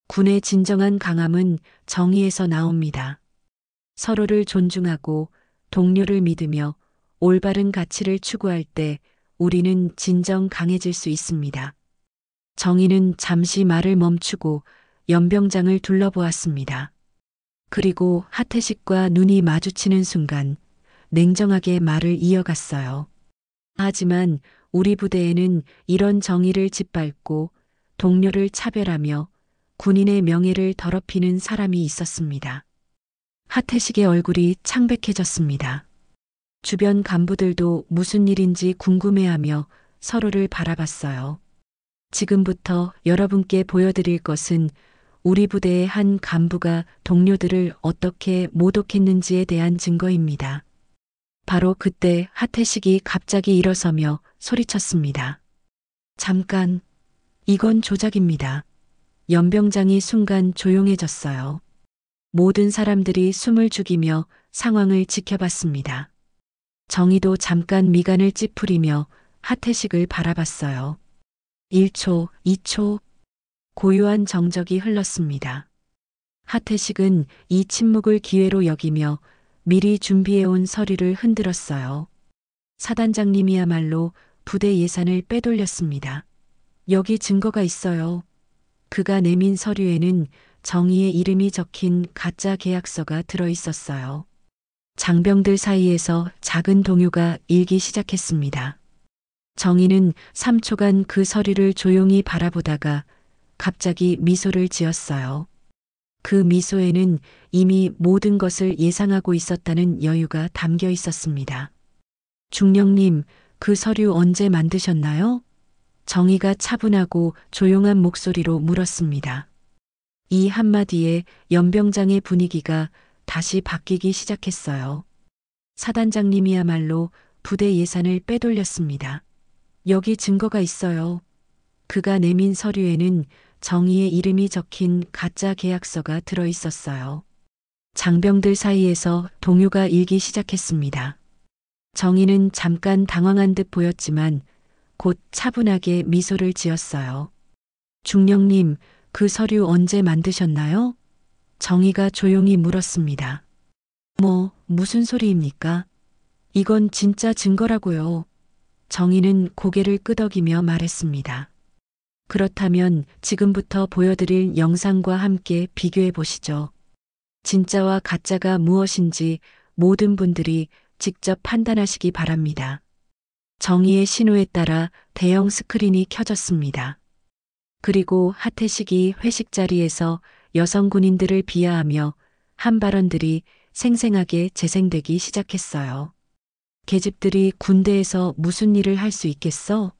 군의 진정한 강함은 정의에서 나옵니다. 서로를 존중하고 동료를 믿으며 올바른 가치를 추구할 때 우리는 진정 강해질 수 있습니다. 정의는 잠시 말을 멈추고 연병장을 둘러보았습니다. 그리고 하태식과 눈이 마주치는 순간 냉정하게 말을 이어갔어요. 하지만 우리 부대에는 이런 정의를 짓밟고 동료를 차별하며 군인의 명예를 더럽히는 사람이 있었습니다. 하태식의 얼굴이 창백해졌습니다. 주변 간부들도 무슨 일인지 궁금해하며 서로를 바라봤어요. 지금부터 여러분께 보여드릴 것은 우리 부대의 한 간부가 동료들을 어떻게 모독했는지에 대한 증거입니다. 바로 그때 하태식이 갑자기 일어서며 소리쳤습니다. 잠깐, 이건 조작입니다. 연병장이 순간 조용해졌어요. 모든 사람들이 숨을 죽이며 상황을 지켜봤습니다. 정의도 잠깐 미간을 찌푸리며 하태식을 바라봤어요. 1초, 2초, 고요한 정적이 흘렀습니다. 하태식은 이 침묵을 기회로 여기며 미리 준비해온 서류를 흔들었어요. 사단장님이야말로 부대 예산을 빼돌렸습니다. 여기 증거가 있어요. 그가 내민 서류에는 정의의 이름이 적힌 가짜 계약서가 들어 있었어요. 장병들 사이에서 작은 동요가 일기 시작했습니다. 정의는 3초간 그 서류를 조용히 바라보다가 갑자기 미소를 지었어요. 그 미소에는 이미 모든 것을 예상하고 있었다는 여유가 담겨 있었습니다. 중령님, 그 서류 언제 만드셨나요? 정의가 차분하고 조용한 목소리로 물었습니다. 이 한마디에 연병장의 분위기가 다시 바뀌기 시작했어요. 사단장님이야말로 부대 예산을 빼돌렸습니다. 여기 증거가 있어요. 그가 내민 서류에는 정의의 이름이 적힌 가짜 계약서가 들어 있었어요. 장병들 사이에서 동요가 일기 시작했습니다. 정의는 잠깐 당황한 듯 보였지만 곧 차분하게 미소를 지었어요. 중령님, 그 서류 언제 만드셨나요? 정의가 조용히 물었습니다. 무슨 소리입니까? 이건 진짜 증거라고요. 정의는 고개를 끄덕이며 말했습니다. 그렇다면 지금부터 보여드릴 영상과 함께 비교해 보시죠. 진짜와 가짜가 무엇인지 모든 분들이 직접 판단하시기 바랍니다. 정의의 신호에 따라 대형 스크린이 켜졌습니다. 그리고 하태식이 회식 자리에서 여성 군인들을 비하하며 한 발언들이 생생하게 재생되기 시작했어요. 계집들이 군대에서 무슨 일을 할 수 있겠어?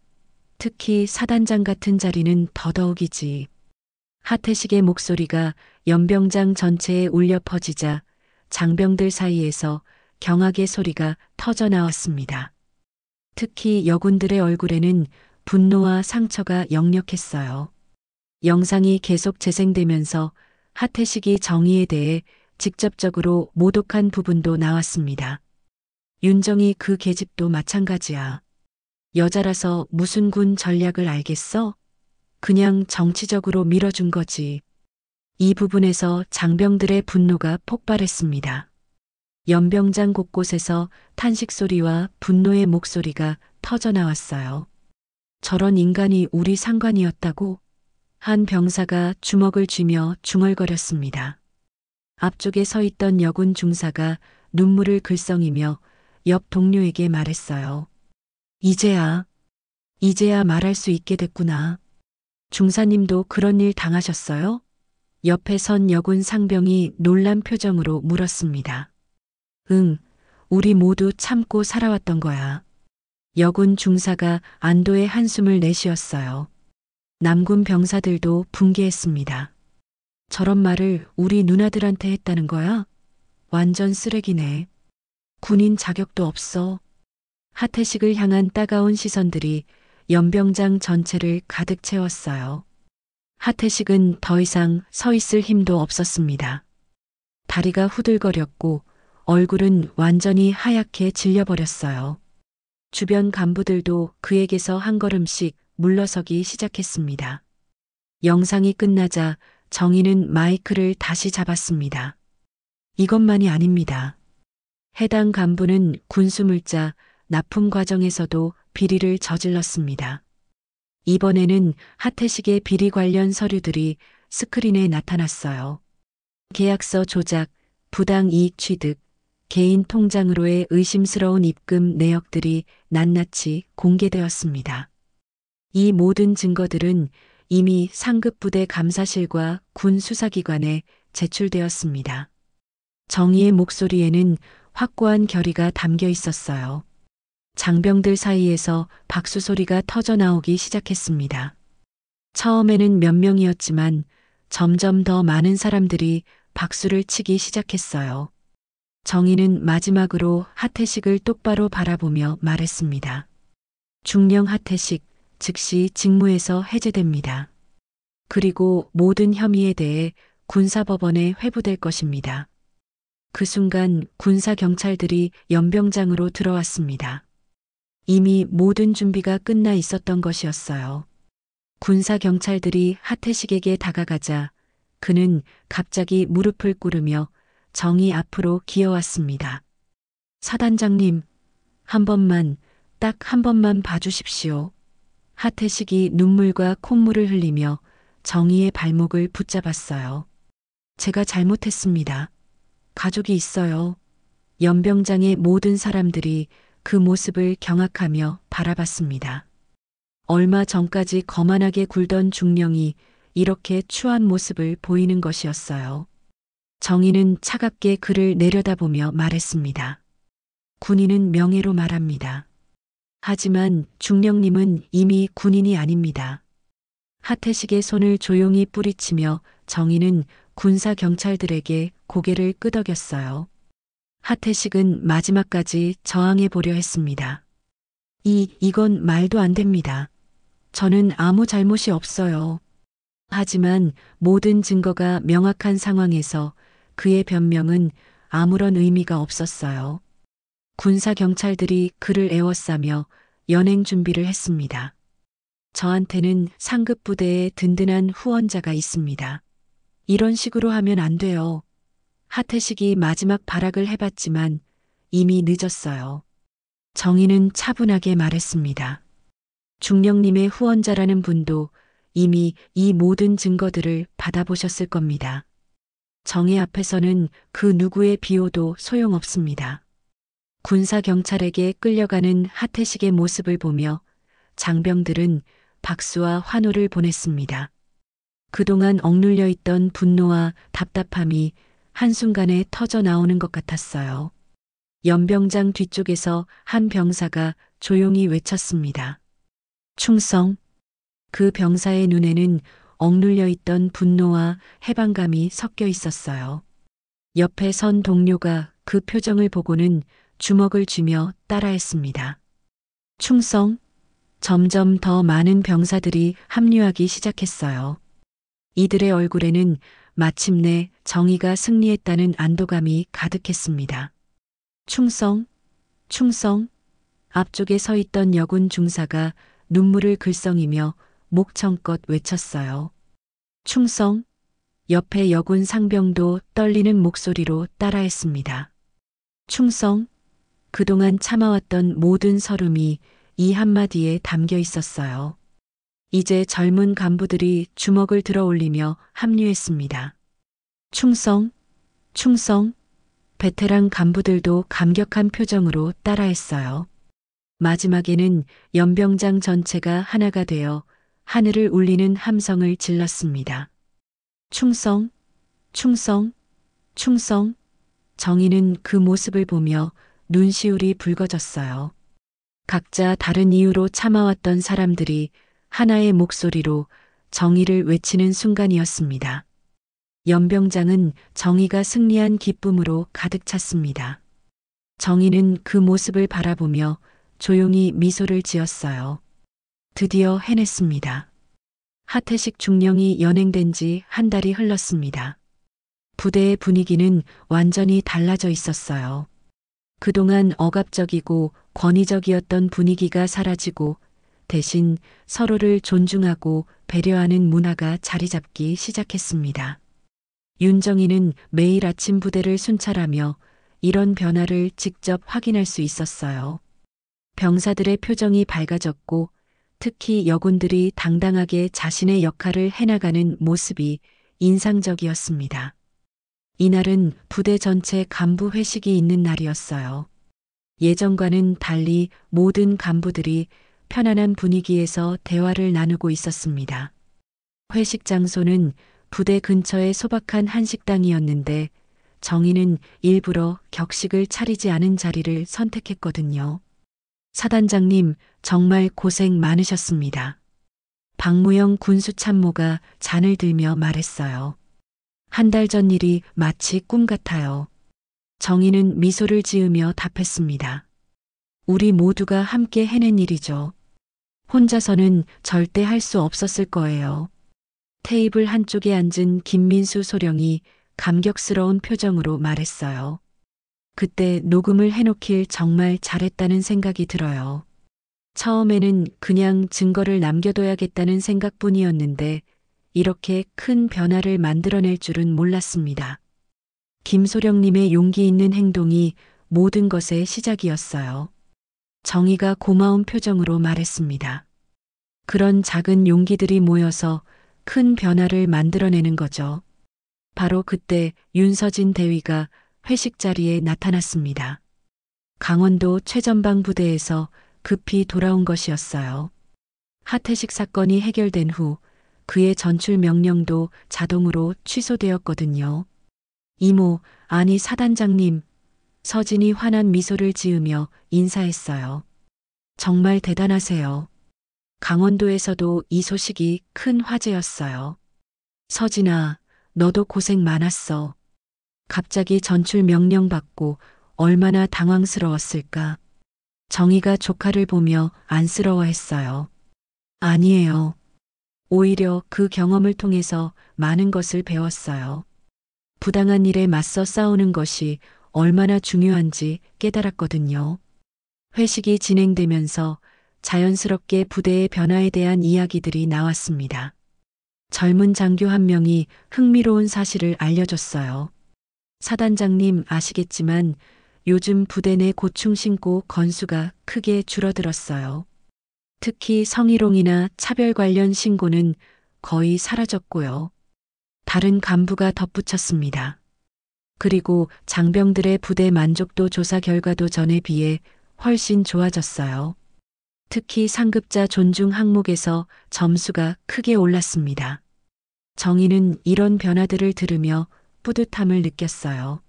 특히 사단장 같은 자리는 더더욱이지. 하태식의 목소리가 연병장 전체에 울려 퍼지자 장병들 사이에서 경악의 소리가 터져 나왔습니다. 특히 여군들의 얼굴에는 분노와 상처가 역력했어요. 영상이 계속 재생되면서 하태식이 정의에 대해 직접적으로 모독한 부분도 나왔습니다. 윤정이 그 계집도 마찬가지야. 여자라서 무슨 군 전략을 알겠어? 그냥 정치적으로 밀어준 거지. 이 부분에서 장병들의 분노가 폭발했습니다. 연병장 곳곳에서 탄식 소리와 분노의 목소리가 터져 나왔어요. 저런 인간이 우리 상관이었다고? 한 병사가 주먹을 쥐며 중얼거렸습니다. 앞쪽에 서 있던 여군 중사가 눈물을 글썽이며 옆 동료에게 말했어요. 이제야, 이제야 말할 수 있게 됐구나. 중사님도 그런 일 당하셨어요? 옆에 선 여군 상병이 놀란 표정으로 물었습니다. 응, 우리 모두 참고 살아왔던 거야. 여군 중사가 안도의 한숨을 내쉬었어요. 남군 병사들도 분개했습니다. 저런 말을 우리 누나들한테 했다는 거야? 완전 쓰레기네. 군인 자격도 없어. 하태식을 향한 따가운 시선들이 연병장 전체를 가득 채웠어요. 하태식은 더 이상 서 있을 힘도 없었습니다. 다리가 후들거렸고 얼굴은 완전히 하얗게 질려버렸어요. 주변 간부들도 그에게서 한 걸음씩 물러서기 시작했습니다. 영상이 끝나자 정희는 마이크를 다시 잡았습니다. 이것만이 아닙니다. 해당 간부는 군수물자 납품 과정에서도 비리를 저질렀습니다. 이번에는 하태식의 비리 관련 서류들이 스크린에 나타났어요. 계약서 조작, 부당 이익 취득, 개인 통장으로의 의심스러운 입금 내역들이 낱낱이 공개되었습니다. 이 모든 증거들은 이미 상급부대 감사실과 군 수사기관에 제출되었습니다. 정의의 목소리에는 확고한 결의가 담겨 있었어요. 장병들 사이에서 박수 소리가 터져 나오기 시작했습니다. 처음에는 몇 명이었지만 점점 더 많은 사람들이 박수를 치기 시작했어요. 정희는 마지막으로 하태식을 똑바로 바라보며 말했습니다. 중령 하태식 즉시 직무에서 해제됩니다. 그리고 모든 혐의에 대해 군사법원에 회부될 것입니다. 그 순간 군사경찰들이 연병장으로 들어왔습니다. 이미 모든 준비가 끝나 있었던 것이었어요. 군사경찰들이 하태식에게 다가가자 그는 갑자기 무릎을 꿇으며 정희 앞으로 기어왔습니다. 사단장님, 한 번만, 딱 한 번만 봐주십시오. 하태식이 눈물과 콧물을 흘리며 정희의 발목을 붙잡았어요. 제가 잘못했습니다. 가족이 있어요. 연병장의 모든 사람들이 그 모습을 경악하며 바라봤습니다. 얼마 전까지 거만하게 굴던 중령이 이렇게 추한 모습을 보이는 것이었어요. 정희는 차갑게 그를 내려다보며 말했습니다. 군인은 명예로 말합니다. 하지만 중령님은 이미 군인이 아닙니다. 하태식의 손을 조용히 뿌리치며 정희는 군사 경찰들에게 고개를 끄덕였어요. 하태식은 마지막까지 저항해 보려 했습니다. 이건 말도 안 됩니다. 저는 아무 잘못이 없어요. 하지만 모든 증거가 명확한 상황에서 그의 변명은 아무런 의미가 없었어요. 군사 경찰들이 그를 에워싸며 연행 준비를 했습니다. 저한테는 상급 부대에 든든한 후원자가 있습니다. 이런 식으로 하면 안 돼요. 하태식이 마지막 발악을 해봤지만 이미 늦었어요. 정희는 차분하게 말했습니다. 중령님의 후원자라는 분도 이미 이 모든 증거들을 받아보셨을 겁니다. 정의 앞에서는 그 누구의 비호도 소용없습니다. 군사경찰에게 끌려가는 하태식의 모습을 보며 장병들은 박수와 환호를 보냈습니다. 그동안 억눌려 있던 분노와 답답함이 한순간에 터져 나오는 것 같았어요. 연병장 뒤쪽에서 한 병사가 조용히 외쳤습니다. 충성. 그 병사의 눈에는 억눌려 있던 분노와 해방감이 섞여 있었어요. 옆에 선 동료가 그 표정을 보고는 주먹을 쥐며 따라했습니다. 충성. 점점 더 많은 병사들이 합류하기 시작했어요. 이들의 얼굴에는 마침내 정의가 승리했다는 안도감이 가득했습니다. 충성, 충성. 앞쪽에 서 있던 여군 중사가 눈물을 글썽이며 목청껏 외쳤어요. 충성. 옆에 여군 상병도 떨리는 목소리로 따라했습니다. 충성. 그동안 참아왔던 모든 서름이 이 한마디에 담겨 있었어요. 이제 젊은 간부들이 주먹을 들어 올리며 합류했습니다. 충성, 충성. 베테랑 간부들도 감격한 표정으로 따라했어요. 마지막에는 연병장 전체가 하나가 되어 하늘을 울리는 함성을 질렀습니다. 충성, 충성, 충성. 정의는 그 모습을 보며 눈시울이 붉어졌어요. 각자 다른 이유로 참아왔던 사람들이 하나의 목소리로 정의를 외치는 순간이었습니다. 연병장은 정의가 승리한 기쁨으로 가득 찼습니다. 정의는 그 모습을 바라보며 조용히 미소를 지었어요. 드디어 해냈습니다. 하태식 중령이 연행된 지 한 달이 흘렀습니다. 부대의 분위기는 완전히 달라져 있었어요. 그동안 억압적이고 권위적이었던 분위기가 사라지고 대신 서로를 존중하고 배려하는 문화가 자리 잡기 시작했습니다. 윤정이는 매일 아침 부대를 순찰하며 이런 변화를 직접 확인할 수 있었어요. 병사들의 표정이 밝아졌고 특히 여군들이 당당하게 자신의 역할을 해나가는 모습이 인상적이었습니다. 이날은 부대 전체 간부 회식이 있는 날이었어요. 예전과는 달리 모든 간부들이 편안한 분위기에서 대화를 나누고 있었습니다. 회식 장소는 부대 근처의 소박한 한식당이었는데 정의는 일부러 격식을 차리지 않은 자리를 선택했거든요. 사단장님, 정말 고생 많으셨습니다. 박무영 군수참모가 잔을 들며 말했어요. 한 달 전 일이 마치 꿈 같아요. 정의는 미소를 지으며 답했습니다. 우리 모두가 함께 해낸 일이죠. 혼자서는 절대 할 수 없었을 거예요. 테이블 한쪽에 앉은 김민수 소령이 감격스러운 표정으로 말했어요. 그때 녹음을 해놓길 정말 잘했다는 생각이 들어요. 처음에는 그냥 증거를 남겨둬야겠다는 생각뿐이었는데 이렇게 큰 변화를 만들어낼 줄은 몰랐습니다. 김소령님의 용기 있는 행동이 모든 것의 시작이었어요. 정의가 고마운 표정으로 말했습니다. 그런 작은 용기들이 모여서 큰 변화를 만들어내는 거죠. 바로 그때 윤서진 대위가 회식 자리에 나타났습니다. 강원도 최전방 부대에서 급히 돌아온 것이었어요. 하태식 사건이 해결된 후 그의 전출 명령도 자동으로 취소되었거든요. 이모, 아니 사단장님. 서진이 환한 미소를 지으며 인사했어요. 정말 대단하세요. 강원도에서도 이 소식이 큰 화제였어요. 서진아, 너도 고생 많았어. 갑자기 전출 명령 받고 얼마나 당황스러웠을까. 정의가 조카를 보며 안쓰러워했어요. 아니에요. 오히려 그 경험을 통해서 많은 것을 배웠어요. 부당한 일에 맞서 싸우는 것이 얼마나 중요한지 깨달았거든요. 회식이 진행되면서 자연스럽게 부대의 변화에 대한 이야기들이 나왔습니다. 젊은 장교 한 명이 흥미로운 사실을 알려줬어요. 사단장님 아시겠지만 요즘 부대 내 고충 신고 건수가 크게 줄어들었어요. 특히 성희롱이나 차별 관련 신고는 거의 사라졌고요. 다른 간부가 덧붙였습니다. 그리고 장병들의 부대 만족도 조사 결과도 전에 비해 훨씬 좋아졌어요. 특히 상급자 존중 항목에서 점수가 크게 올랐습니다. 정의는 이런 변화들을 들으며 뿌듯함을 느꼈어요.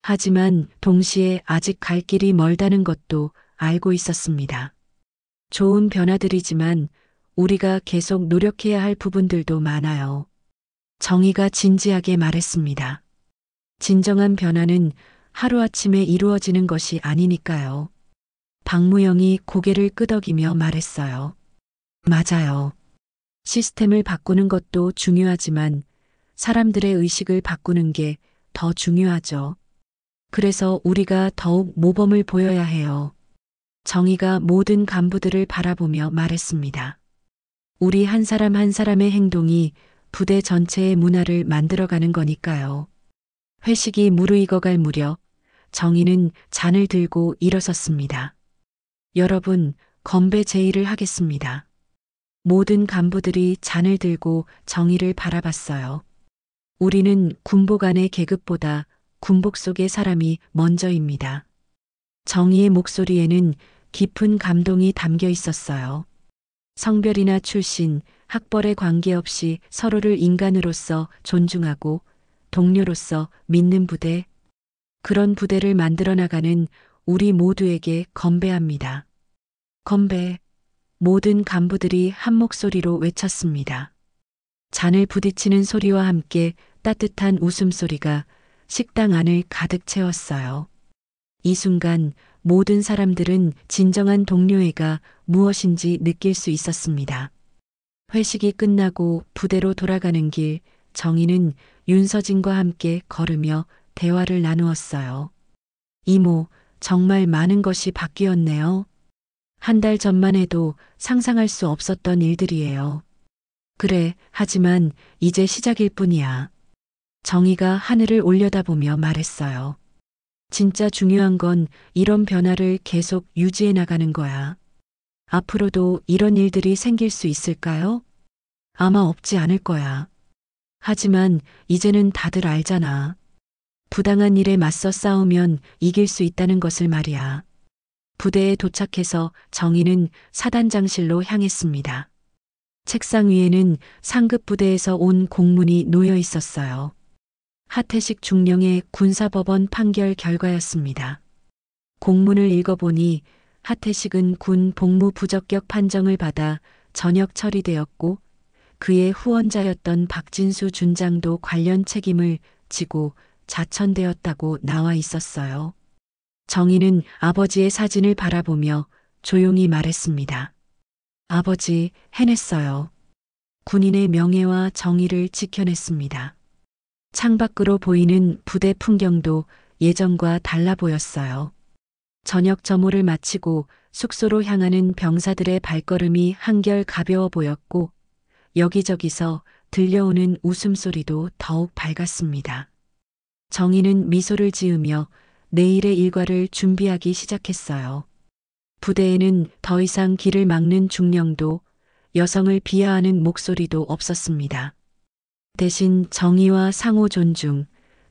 하지만 동시에 아직 갈 길이 멀다는 것도 알고 있었습니다. 좋은 변화들이지만 우리가 계속 노력해야 할 부분들도 많아요. 정의가 진지하게 말했습니다. 진정한 변화는 하루아침에 이루어지는 것이 아니니까요. 박무영이 고개를 끄덕이며 말했어요. 맞아요. 시스템을 바꾸는 것도 중요하지만 사람들의 의식을 바꾸는 게 더 중요하죠. 그래서 우리가 더욱 모범을 보여야 해요. 정의가 모든 간부들을 바라보며 말했습니다. 우리 한 사람 한 사람의 행동이 부대 전체의 문화를 만들어가는 거니까요. 회식이 무르익어갈 무렵 정의는 잔을 들고 일어섰습니다. 여러분, 건배 제의를 하겠습니다. 모든 간부들이 잔을 들고 정의를 바라봤어요. 우리는 군복 안의 계급보다 군복 속의 사람이 먼저입니다. 정의의 목소리에는 깊은 감동이 담겨 있었어요. 성별이나 출신, 학벌에 관계없이 서로를 인간으로서 존중하고 동료로서 믿는 부대, 그런 부대를 만들어 나가는 우리 모두에게 건배합니다. 건배. 모든 간부들이 한 목소리로 외쳤습니다. 잔을 부딪히는 소리와 함께 따뜻한 웃음소리가 식당 안을 가득 채웠어요. 이 순간 모든 사람들은 진정한 동료애가 무엇인지 느낄 수 있었습니다. 회식이 끝나고 부대로 돌아가는 길, 정희는 윤서진과 함께 걸으며 대화를 나누었어요. 이모, 정말 많은 것이 바뀌었네요. 한 달 전만 해도 상상할 수 없었던 일들이에요. 그래, 하지만 이제 시작일 뿐이야. 정희가 하늘을 올려다보며 말했어요. 진짜 중요한 건 이런 변화를 계속 유지해 나가는 거야. 앞으로도 이런 일들이 생길 수 있을까요? 아마 없지 않을 거야. 하지만 이제는 다들 알잖아. 부당한 일에 맞서 싸우면 이길 수 있다는 것을 말이야. 부대에 도착해서 정희는 사단장실로 향했습니다. 책상 위에는 상급 부대에서 온 공문이 놓여 있었어요. 하태식 중령의 군사법원 판결 결과였습니다. 공문을 읽어보니 하태식은 군 복무 부적격 판정을 받아 전역 처리되었고 그의 후원자였던 박진수 준장도 관련 책임을 지고 자천되었다고 나와 있었어요. 정희는 아버지의 사진을 바라보며 조용히 말했습니다. 아버지, 해냈어요. 군인의 명예와 정의를 지켜냈습니다. 창밖으로 보이는 부대 풍경도 예전과 달라 보였어요. 저녁 점호를 마치고 숙소로 향하는 병사들의 발걸음이 한결 가벼워 보였고 여기저기서 들려오는 웃음소리도 더욱 밝았습니다. 정희는 미소를 지으며 내일의 일과를 준비하기 시작했어요. 부대에는 더 이상 길을 막는 중령도 여성을 비하하는 목소리도 없었습니다. 대신 정의와 상호 존중,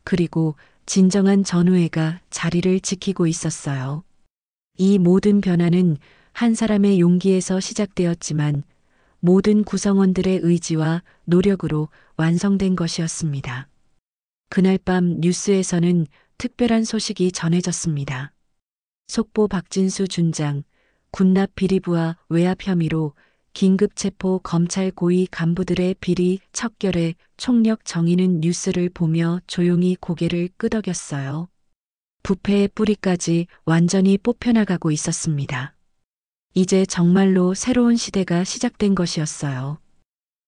그리고 진정한 전우애가 자리를 지키고 있었어요. 이 모든 변화는 한 사람의 용기에서 시작되었지만 모든 구성원들의 의지와 노력으로 완성된 것이었습니다. 그날 밤 뉴스에서는 특별한 소식이 전해졌습니다. 속보 박진수 준장, 군납 비리부와 외압 혐의로 긴급 체포 검찰 고위 간부들의 비리 척결에 총력. 정의는 뉴스를 보며 조용히 고개를 끄덕였어요. 부패의 뿌리까지 완전히 뽑혀나가고 있었습니다. 이제 정말로 새로운 시대가 시작된 것이었어요.